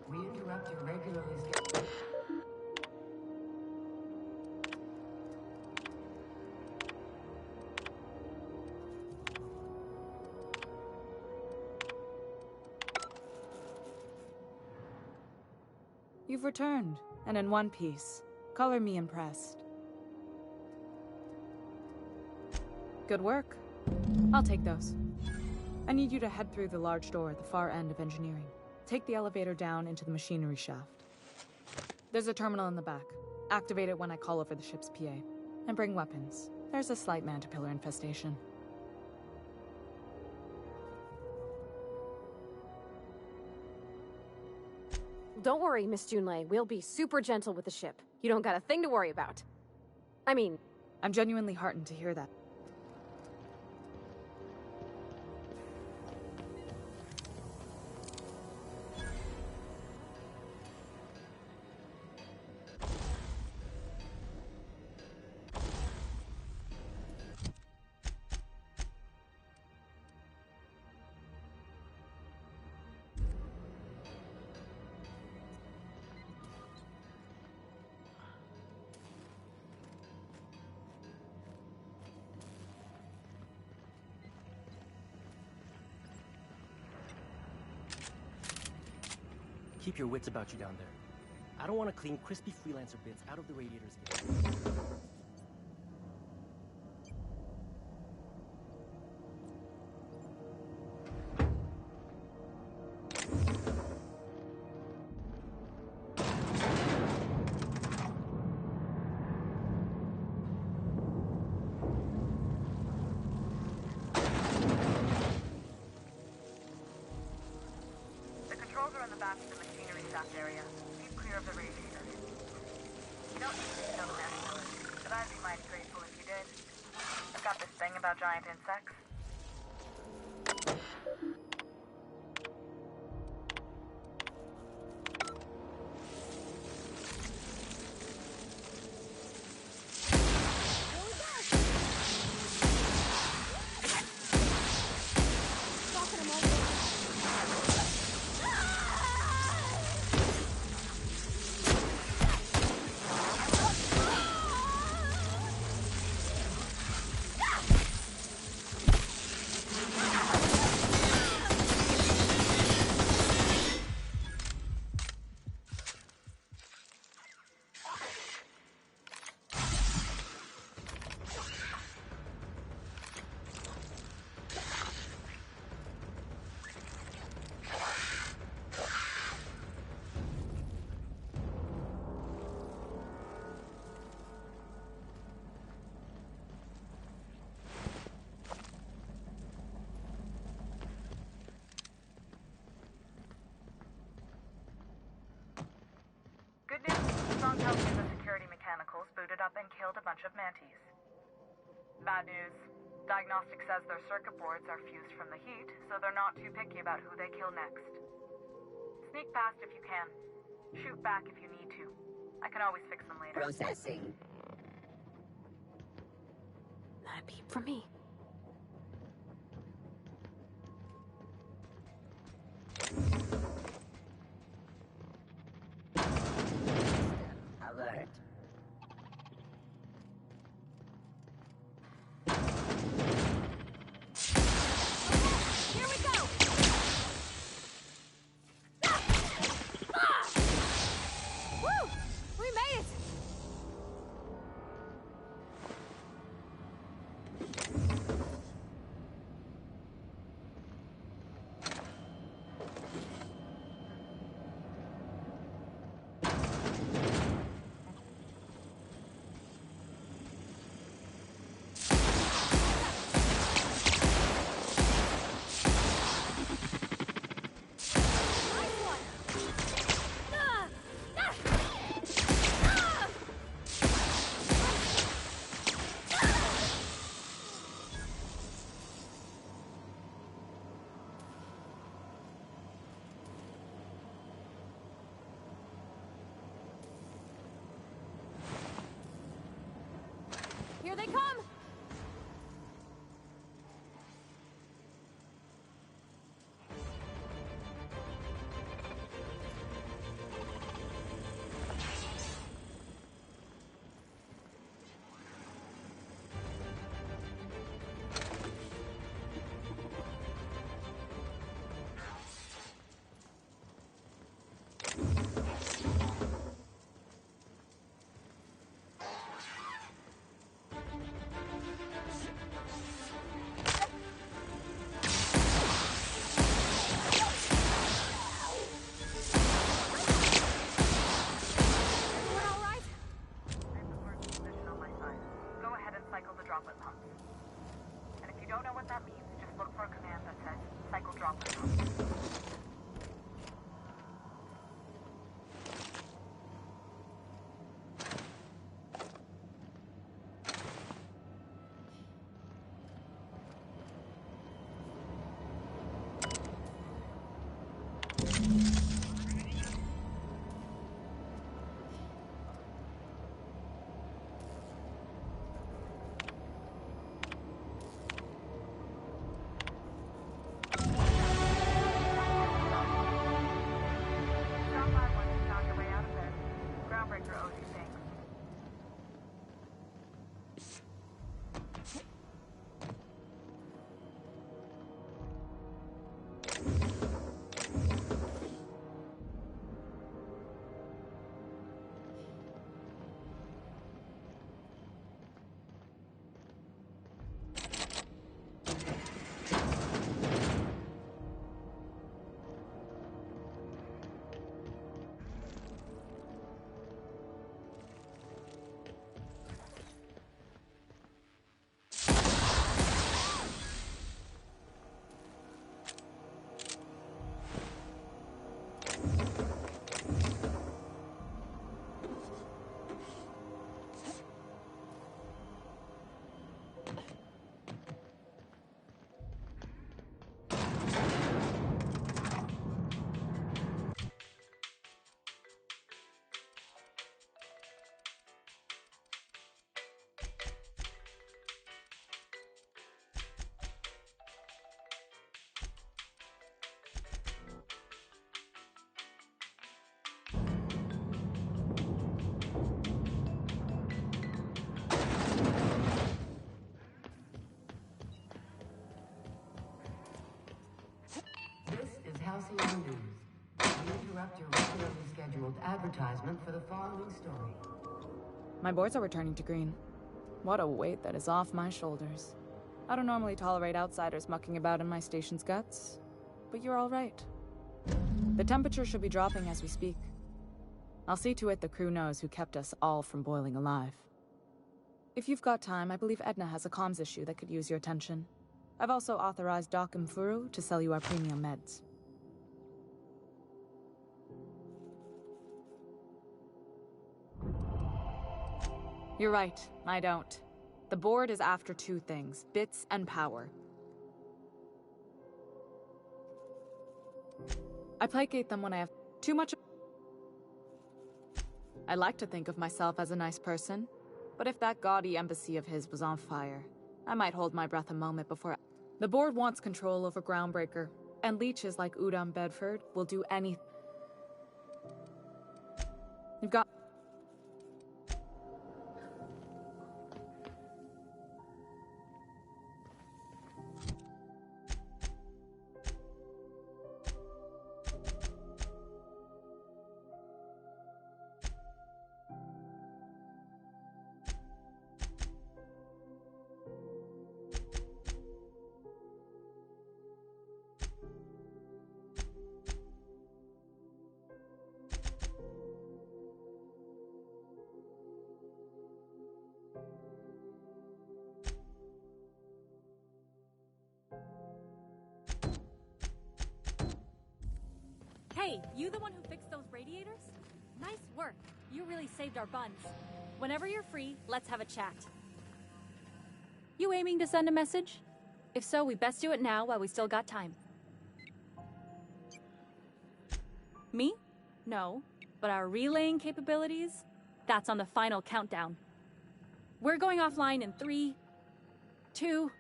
We interrupt your regularly scheduled... You've returned, and in one piece. Color me impressed. Good work. I'll take those. I need you to head through the large door at the far end of engineering. Take the elevator down into the machinery shaft. There's a terminal in the back. Activate it when I call over the ship's PA. And bring weapons. There's a slight mantipillar infestation. Don't worry, Miss Junlei. We'll be super gentle with the ship. You don't got a thing to worry about. I mean... I'm genuinely heartened to hear that. Keep your wits about you down there. I don't want to clean crispy freelancer bits out of the radiators again. Giant insects. Good news. Strong tells me the security mechanicals booted up and killed a bunch of mantis. Bad news. Diagnostic says their circuit boards are fused from the heat, so they're not too picky about who they kill next. Sneak past if you can. Shoot back if you need to. I can always fix them later. Processing. Not a peep from me. Alert. Here we go! Woo! We made it! Halcyon News. We interrupt your regularly scheduled advertisement for the following story. My boards are returning to green. What a weight that is off my shoulders. I don't normally tolerate outsiders mucking about in my station's guts, but you're all right. The temperature should be dropping as we speak. I'll see to it the crew knows who kept us all from boiling alive. If you've got time, I believe Edna has a comms issue that could use your attention. I've also authorized Doc and Furu to sell you our premium meds. You're right, I don't. The board is after two things, bits and power. I placate them when I have too much. I like to think of myself as a nice person, but if that gaudy embassy of his was on fire, I might hold my breath a moment before. The board wants control over Groundbreaker, and leeches like Udom Bedford will do anything. You've got. Hey, you the one who fixed those radiators? Nice work. You really saved our buns. Whenever you're free, let's have a chat. You aiming to send a message? If so, we best do it now while we still got time. Me? No. But our relaying capabilities? That's on the final countdown. We're going offline in 3, 2,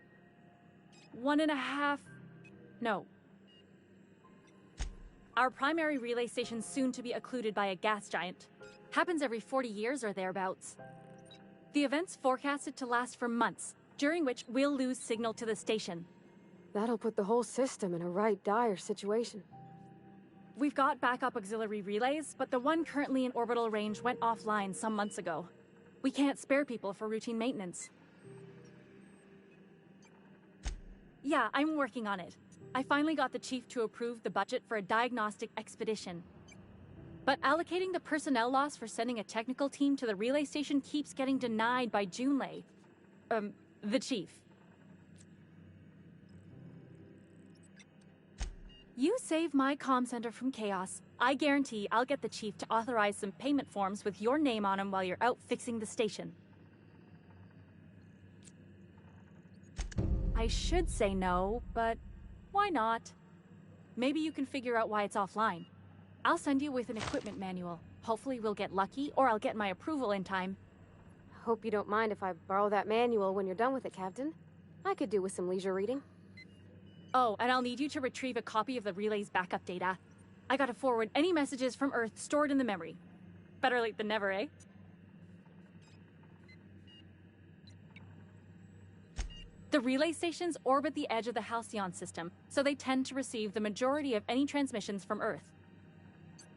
1.5... No. Our primary relay station's soon to be occluded by a gas giant. Happens every 40 years or thereabouts. The event's forecasted to last for months, during which we'll lose signal to the station. That'll put the whole system in a right dire situation. We've got backup auxiliary relays, but the one currently in orbital range went offline some months ago. We can't spare people for routine maintenance. Yeah, I'm working on it. I finally got the chief to approve the budget for a diagnostic expedition. But allocating the personnel loss for sending a technical team to the relay station keeps getting denied by Junlei. The chief. You save my comm center from chaos. I guarantee I'll get the chief to authorize some payment forms with your name on them while you're out fixing the station. I should say no, but why not? Maybe you can figure out why it's offline. I'll send you with an equipment manual. Hopefully we'll get lucky, or I'll get my approval in time. Hope you don't mind if I borrow that manual when you're done with it, Captain. I could do with some leisure reading. Oh, and I'll need you to retrieve a copy of the relay's backup data. I gotta forward any messages from Earth stored in the memory. Better late than never, eh? The relay stations orbit the edge of the Halcyon system, so they tend to receive the majority of any transmissions from Earth.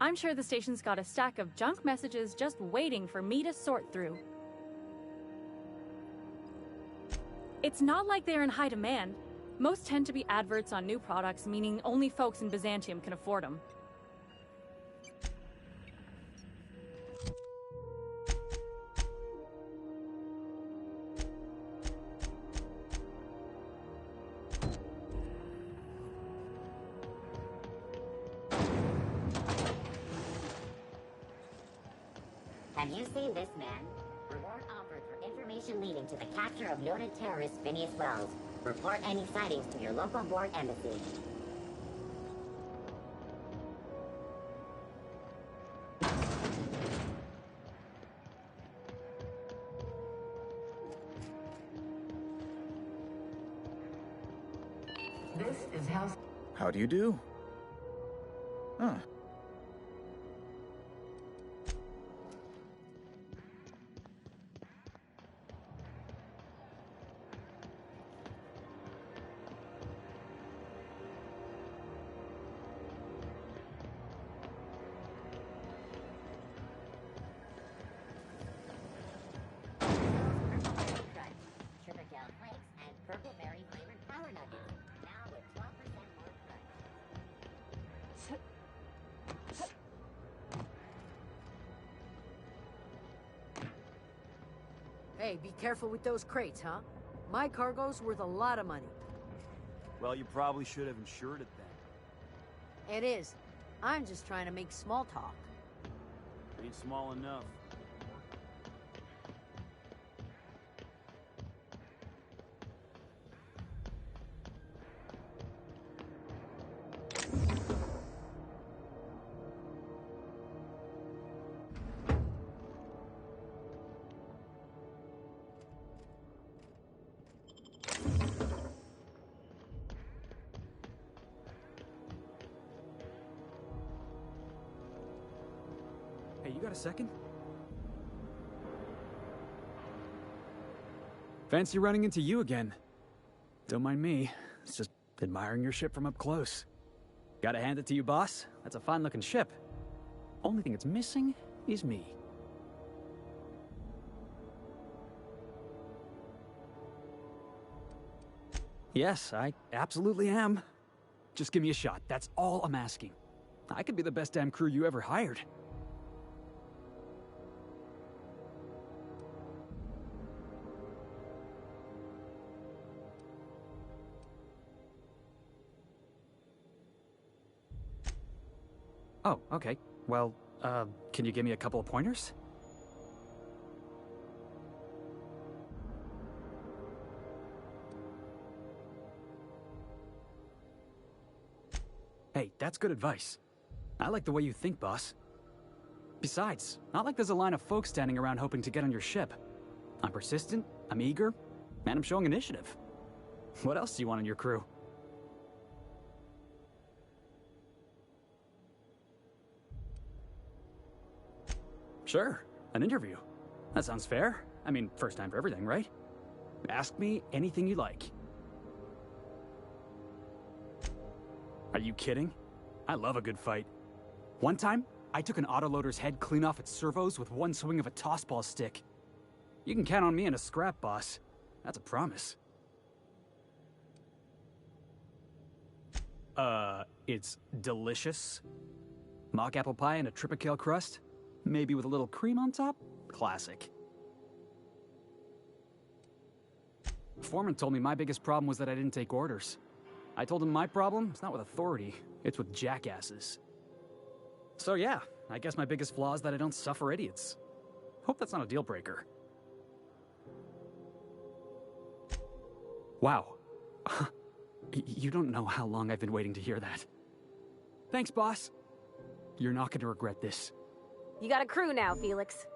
I'm sure the station's got a stack of junk messages just waiting for me to sort through. It's not like they're in high demand. Most tend to be adverts on new products, meaning only folks in Byzantium can afford them. Have you seen this man? Reward offered for information leading to the capture of noted terrorist Phineas Wells. Report any sightings to your local board embassy. This is House. How do you do? Huh. Hey, be careful with those crates, huh? My cargo's worth a lot of money. Well, you probably should have insured it then. It is. I'm just trying to make small talk. Ain't small enough. Hey, you got a second? Fancy running into you again. Don't mind me. It's just admiring your ship from up close. Gotta hand it to you, boss. That's a fine-looking ship. Only thing it's missing is me. Yes, I absolutely am. Just give me a shot. That's all I'm asking. I could be the best damn crew you ever hired. Oh, okay. Well, can you give me a couple of pointers? Hey, that's good advice. I like the way you think, boss. Besides, not like there's a line of folks standing around hoping to get on your ship. I'm persistent, I'm eager, and I'm showing initiative. What else do you want in your crew? Sure, an interview. That sounds fair. I mean, first time for everything, right? Ask me anything you like. Are you kidding? I love a good fight. One time, I took an autoloader's head clean off its servos with one swing of a tossball stick. You can count on me in a scrap, boss. That's a promise. It's delicious. Mock apple pie and a tripicale crust. Maybe with a little cream on top? Classic. Foreman told me my biggest problem was that I didn't take orders. I told him my problem is not with authority, it's with jackasses. So yeah, I guess my biggest flaw is that I don't suffer idiots. Hope that's not a deal breaker. Wow. You don't know how long I've been waiting to hear that. Thanks, boss. You're not gonna regret this. You got a crew now, Felix.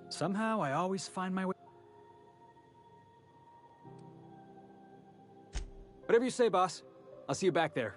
Somehow, I always find my way. Whatever you say, boss. I'll see you back there.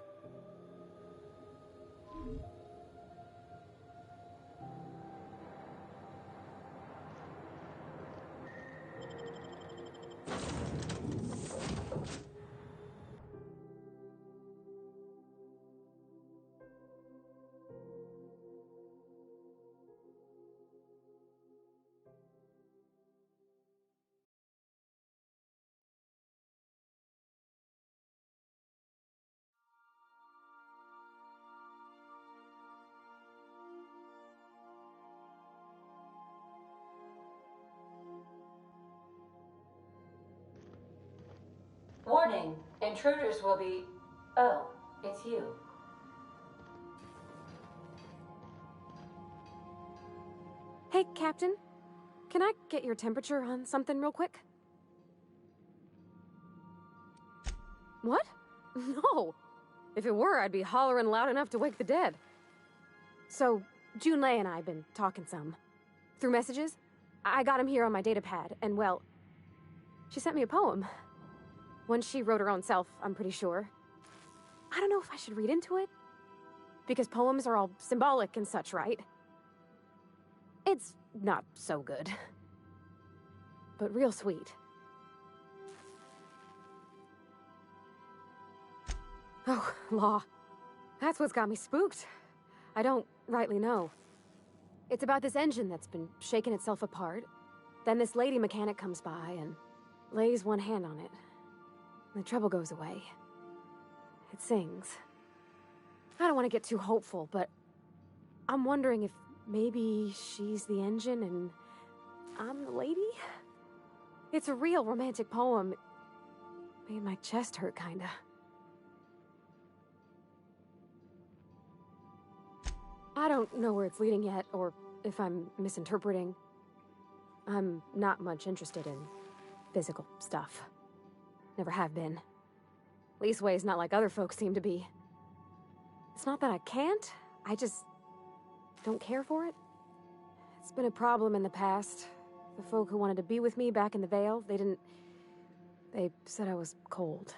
Warning, intruders will be... Oh, it's you. Hey, Captain. Can I get your temperature on something real quick? What? No. If it were, I'd be hollering loud enough to wake the dead. So, Junlei and I have been talking some. Through messages. I got him here on my datapad, and well... She sent me a poem. One she wrote her own self, I'm pretty sure. I don't know if I should read into it. Because poems are all symbolic and such, right? It's not so good. But real sweet. Oh, law. That's what's got me spooked. I don't rightly know. It's about this engine that's been shaking itself apart. Then this lady mechanic comes by and lays one hand on it. The trouble goes away. It sings. I don't want to get too hopeful, but I'm wondering if maybe she's the engine and I'm the lady? It's a real romantic poem. It made my chest hurt, kinda. I don't know where it's leading yet, or if I'm misinterpreting. I'm not much interested in physical stuff. Never have been. Leastways, not like other folks seem to be. It's not that I can't, I just don't care for it. It's been a problem in the past. The folk who wanted to be with me back in the Vale, they said I was cold.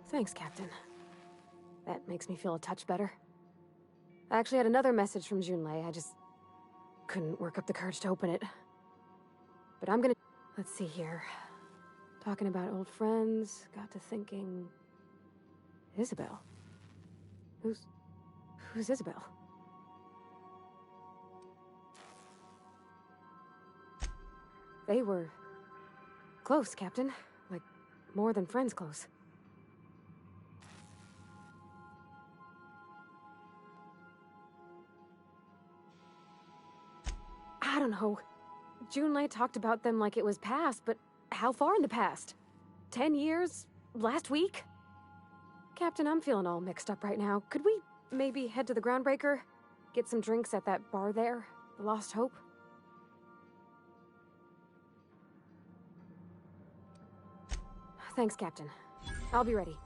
Thanks, Captain. That makes me feel a touch better. I actually had another message from Junlei. I just couldn't work up the courage to open it. But I'm gonna... Let's see here. Talking about old friends, got to thinking... Isabel? Who's Isabel? They were... close, Captain. Like, more than friends close. I don't know. Junlei talked about them like it was past, but how far in the past? 10 years? Last week? Captain, I'm feeling all mixed up right now. Could we maybe head to the Groundbreaker? Get some drinks at that bar there? The Lost Hope? Thanks, Captain. I'll be ready.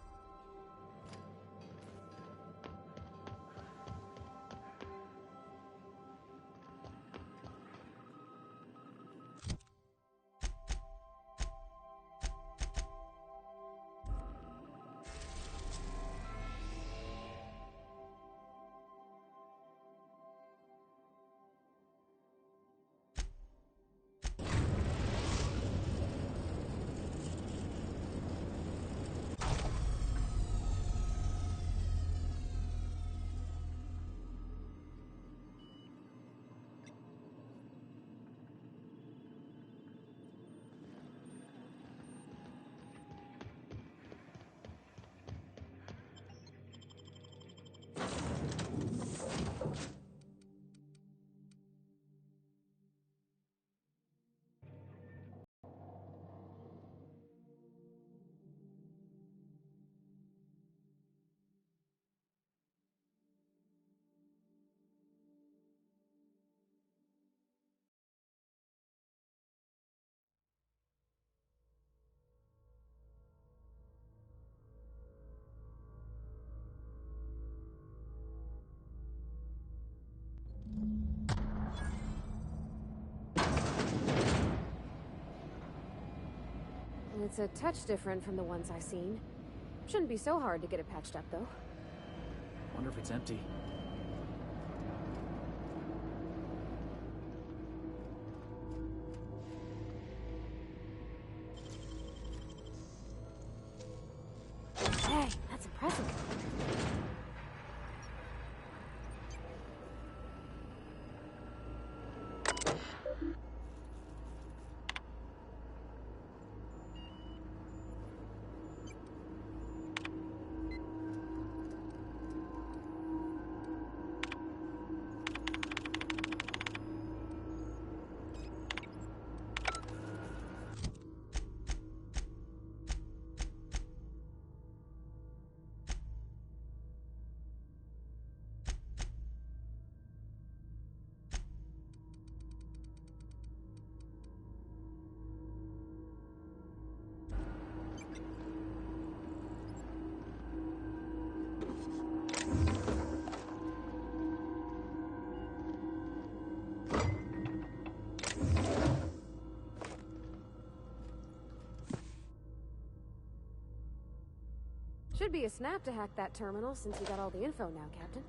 It's a touch different from the ones I've seen. Shouldn't be so hard to get it patched up, though. Wonder if it's empty. Hey, that's impressive. Should be a snap to hack that terminal since you got all the info now, Captain.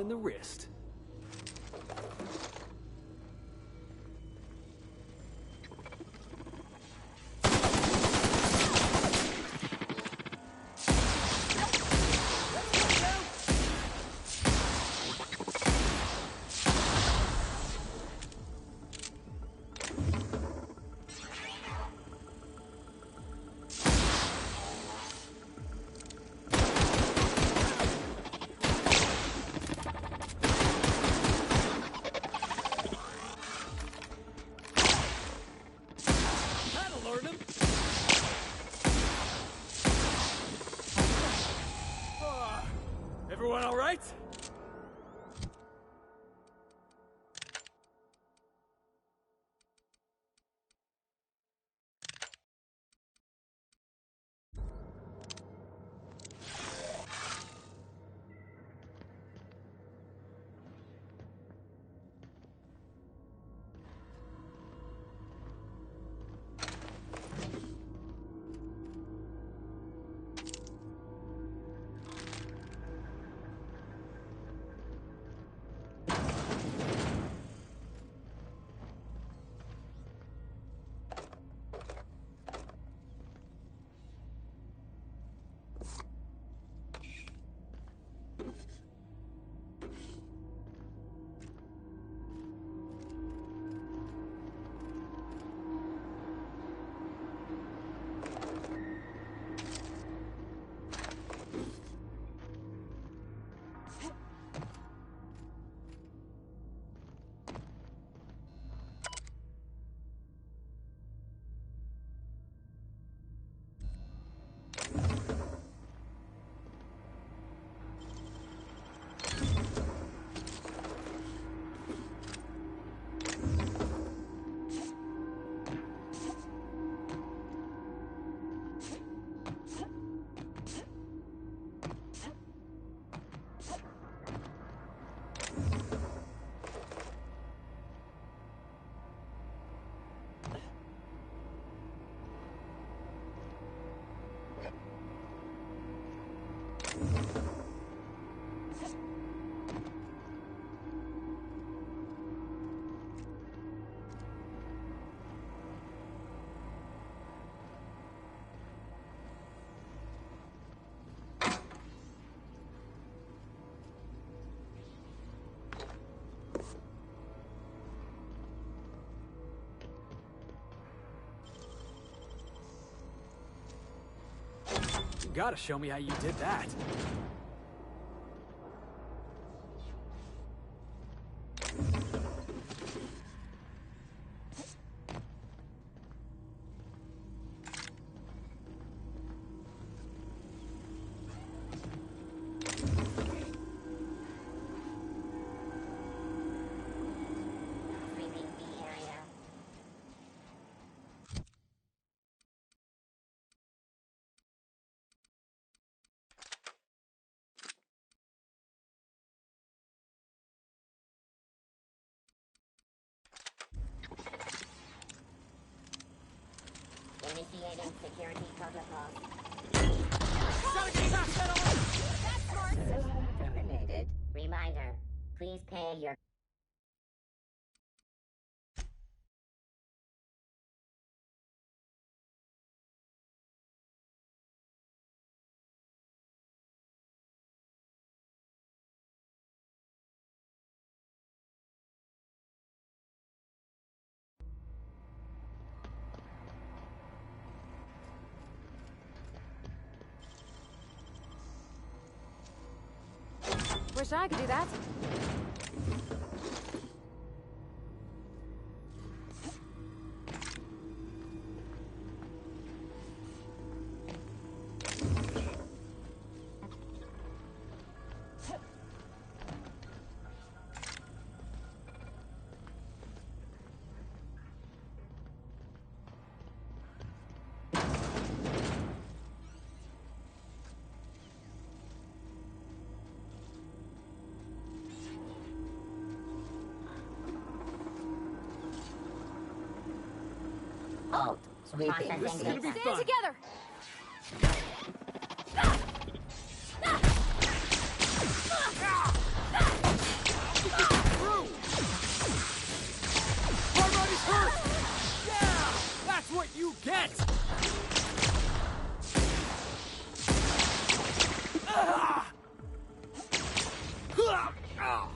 in the wrist. Everyone all right? You gotta show me how you did that. Initiating security protocol. Terminated. Reminder. Please pay your... Wish I could do that. This is gonna be fun. Together. what you get! Ah! Ah!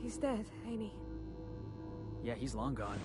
He's dead, ain't he? Yeah, he's long gone.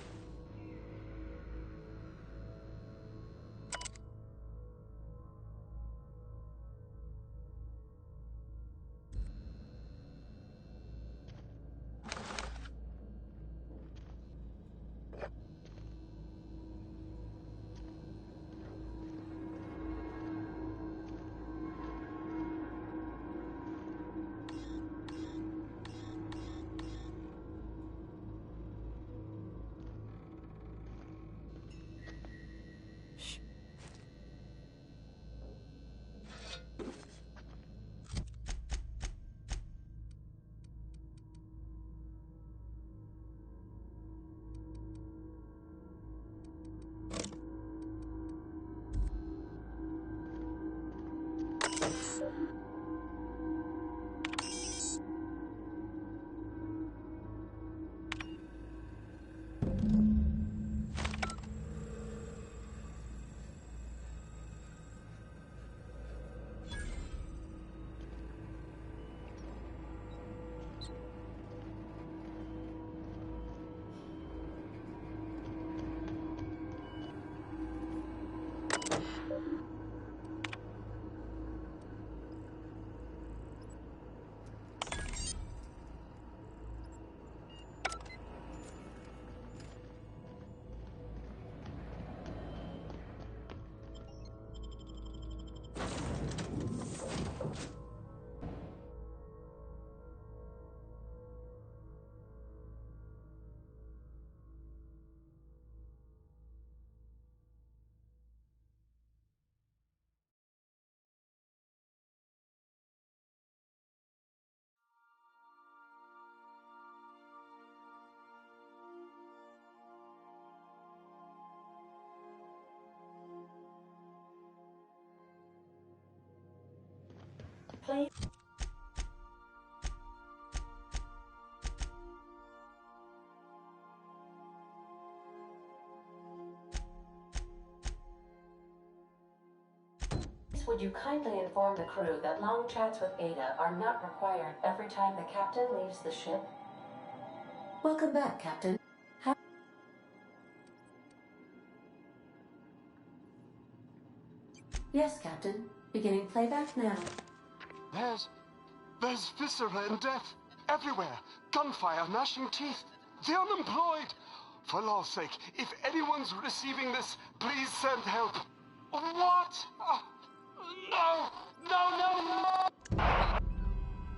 Please. Would you kindly inform the crew that long chats with Ada are not required every time the captain leaves the ship? Welcome back, Captain. Yes, Captain. Beginning playback now. There's viscera and death everywhere. Gunfire, gnashing teeth. The unemployed. For law's sake, if anyone's receiving this, please send help. What? No!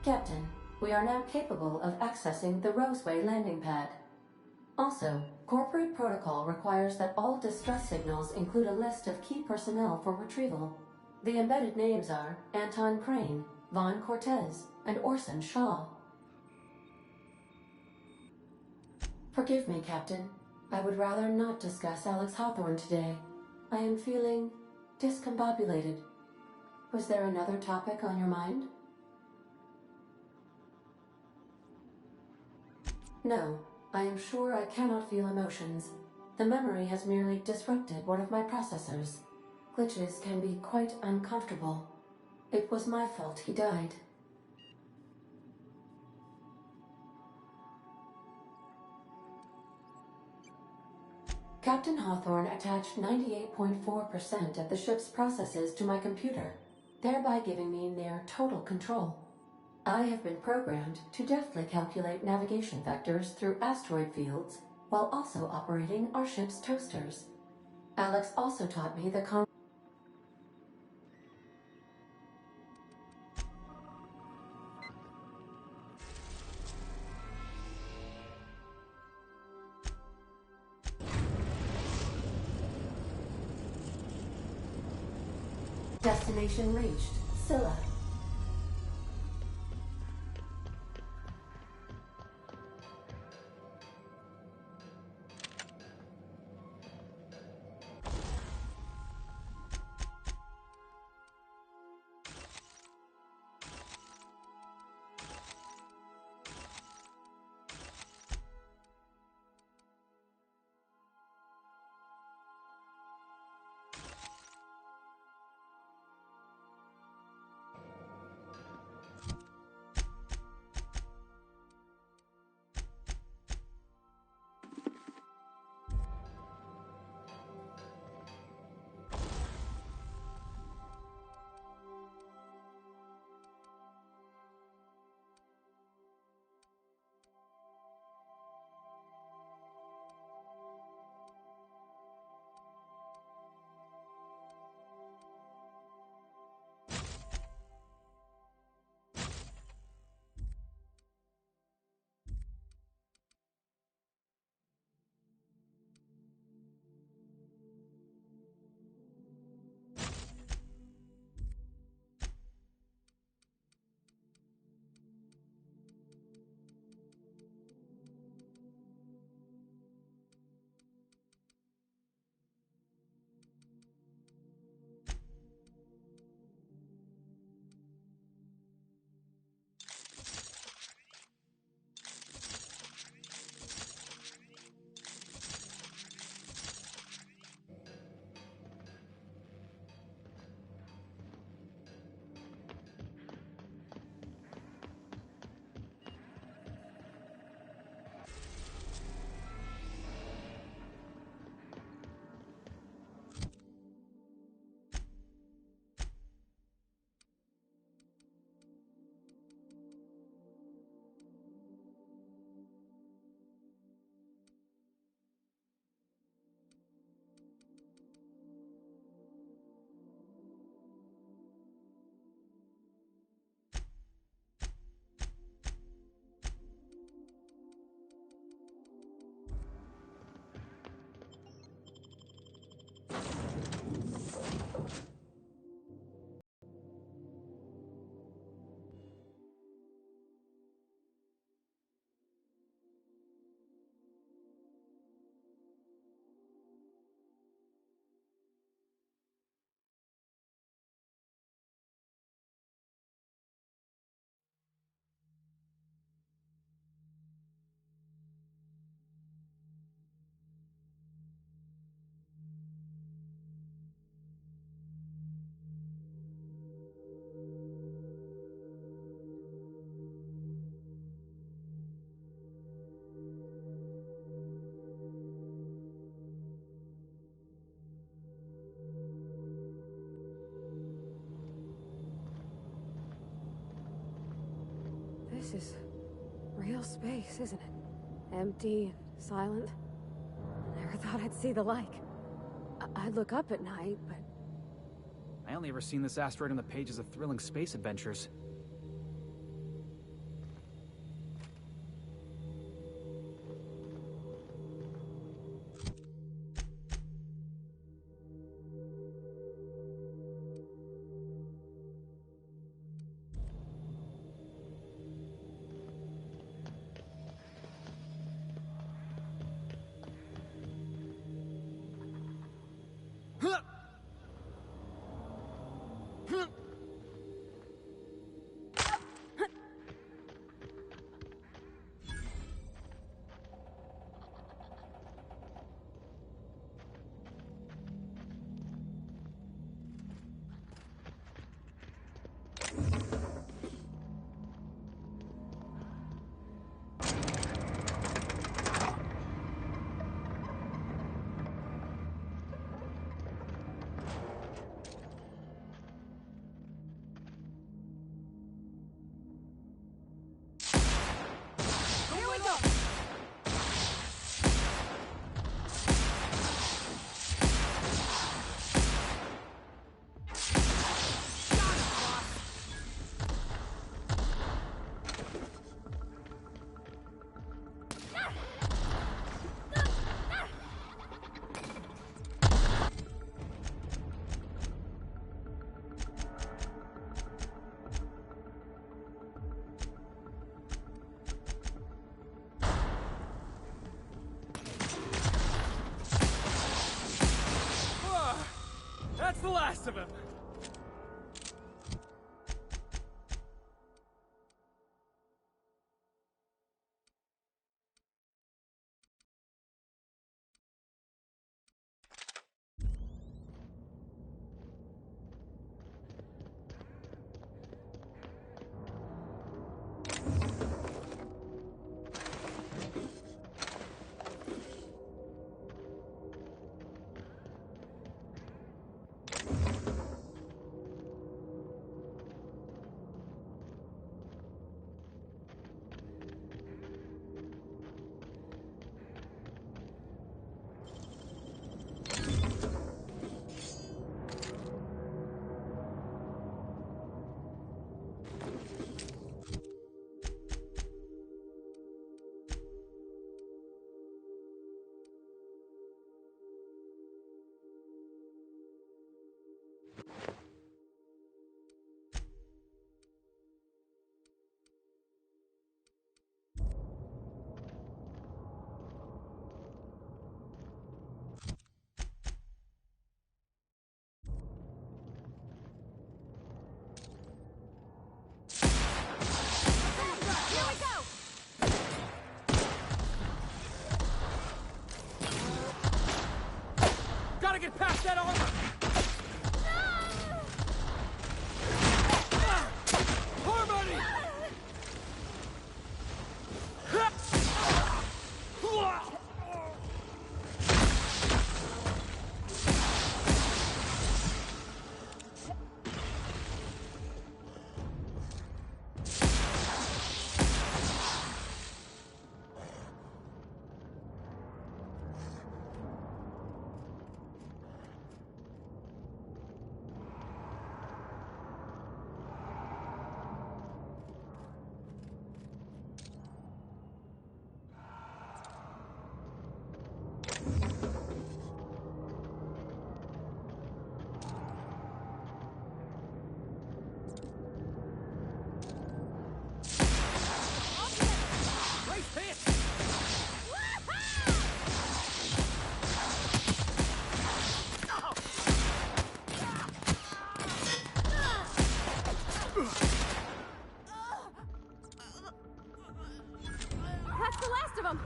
Captain, we are now capable of accessing the Roseway landing pad. Also, corporate protocol requires that all distress signals include a list of key personnel for retrieval. The embedded names are Anton Crane, Vaughn Cortez, and Orson Shaw. Forgive me, Captain. I would rather not discuss Alex Hawthorne today. I am feeling discombobulated. Was there another topic on your mind? No, I am sure I cannot feel emotions. The memory has merely disrupted one of my processors. Glitches can be quite uncomfortable. It was my fault he died. Captain Hawthorne attached 98.4% of the ship's processes to my computer, thereby giving me near total control. I have been programmed to deftly calculate navigation vectors through asteroid fields, while also operating our ship's toasters. Alex also taught me the Destination reached. Scylla. This is real space, isn't it? Empty and silent. I never thought I'd see the like. I'd look up at night, but... I only ever seen this asteroid in the pages of thrilling space adventures. the last of him! Gotta get past that armor! Harmony! That's the last of them!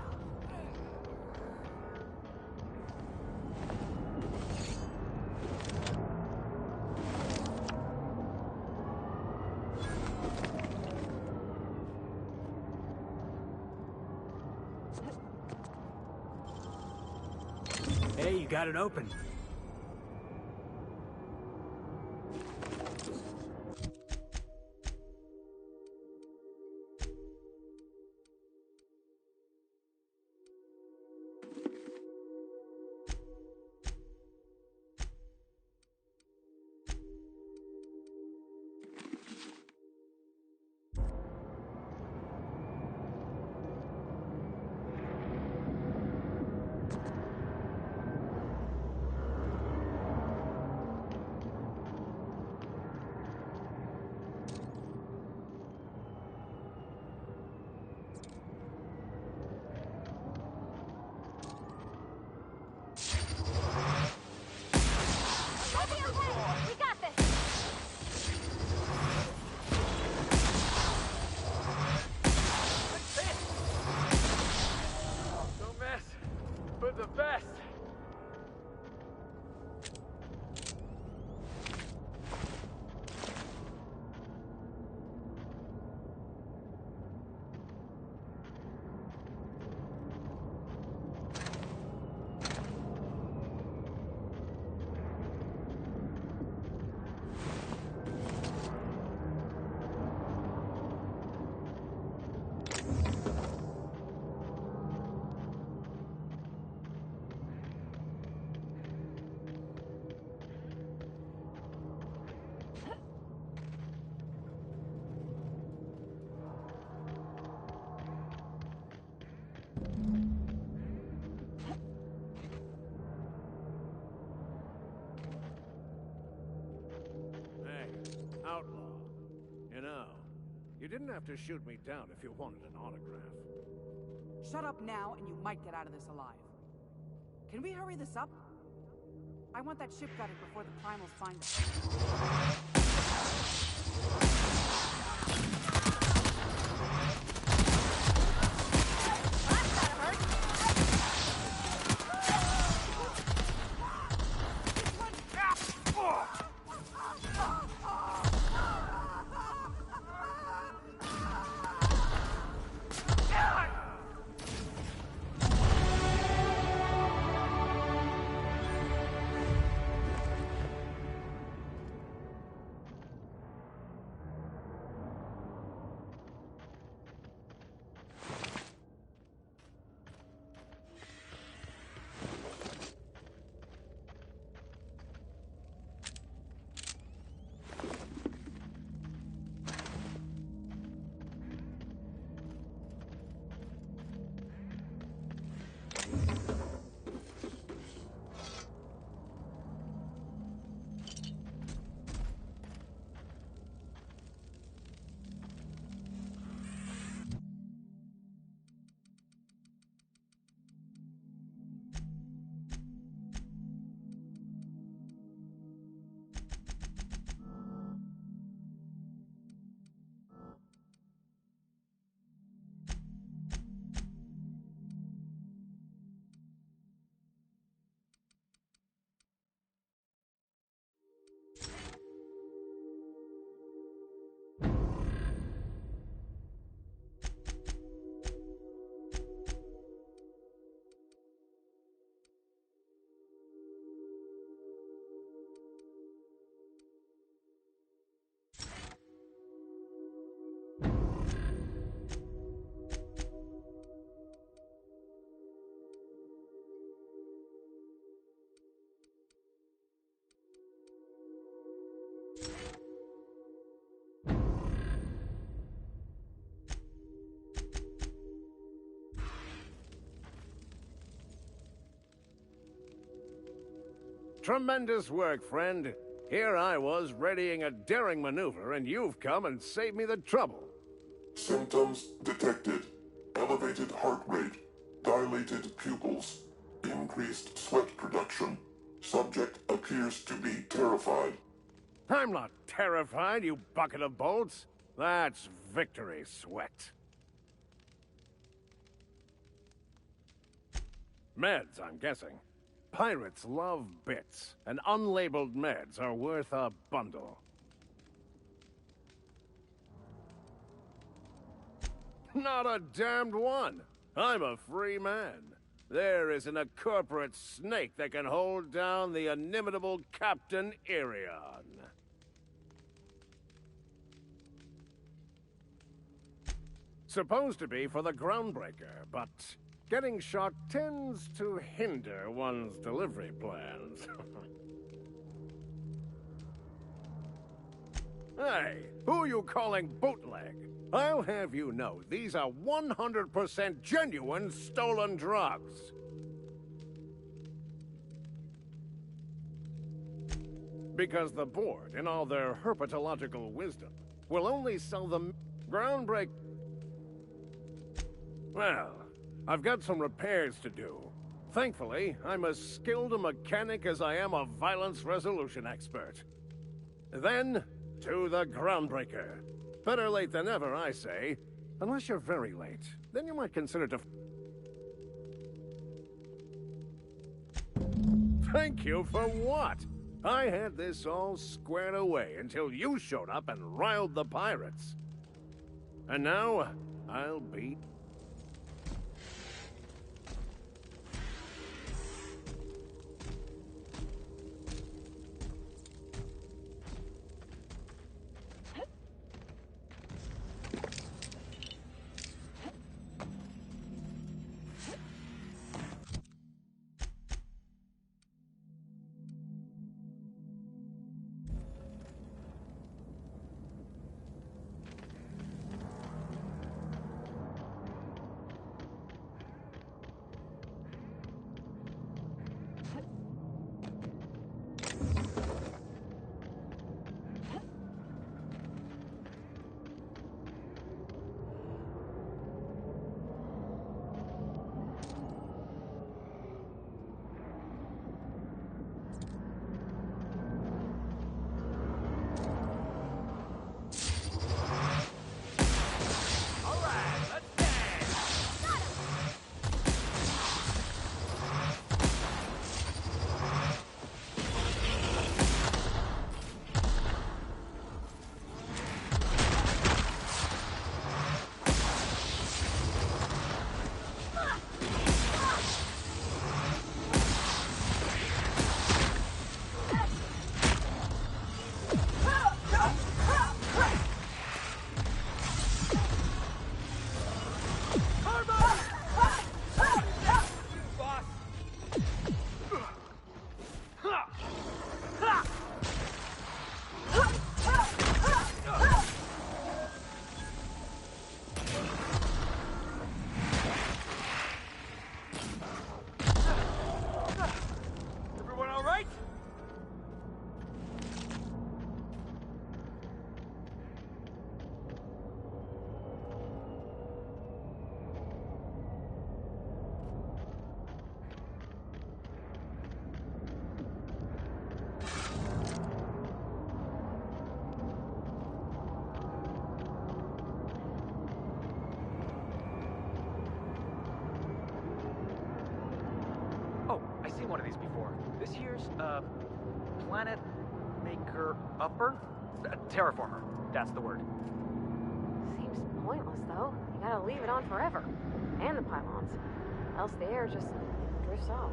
Hey, you got it open. Outlaw. You know, you didn't have to shoot me down if you wanted an autograph. Shut up now, and you might get out of this alive. Can we hurry this up? I want that ship gutted before the primals find us. Tremendous work, friend. Here I was readying a daring maneuver, and you've come and saved me the trouble. Symptoms detected. Elevated heart rate, dilated pupils, increased sweat production. Subject appears to be terrified. I'm not terrified, you bucket of bolts. That's victory sweat. Meds, I'm guessing. Pirates love bits, and unlabeled meds are worth a bundle. Not a damned one. I'm a free man. There isn't a corporate snake that can hold down the inimitable Captain Irion. Supposed to be for the Groundbreaker, but getting shot tends to hinder one's delivery plans. Hey, who are you calling bootleg? I'll have you know, these are 100% genuine stolen drugs. Because the board, in all their herpetological wisdom, will only sell them Groundbreak. Well, I've got some repairs to do. Thankfully, I'm as skilled a mechanic as I am a violence resolution expert. Then, to the Groundbreaker. Better late than never, I say. Unless you're very late. Then you might consider to... Thank you for what? I had this all squared away until you showed up and riled the pirates. And now, I'll be... seen one of these before. This here's, Planet Maker Upper? Terraformer. That's the word. Seems pointless, though. You gotta leave it on forever. And the pylons. Else the air just drifts off.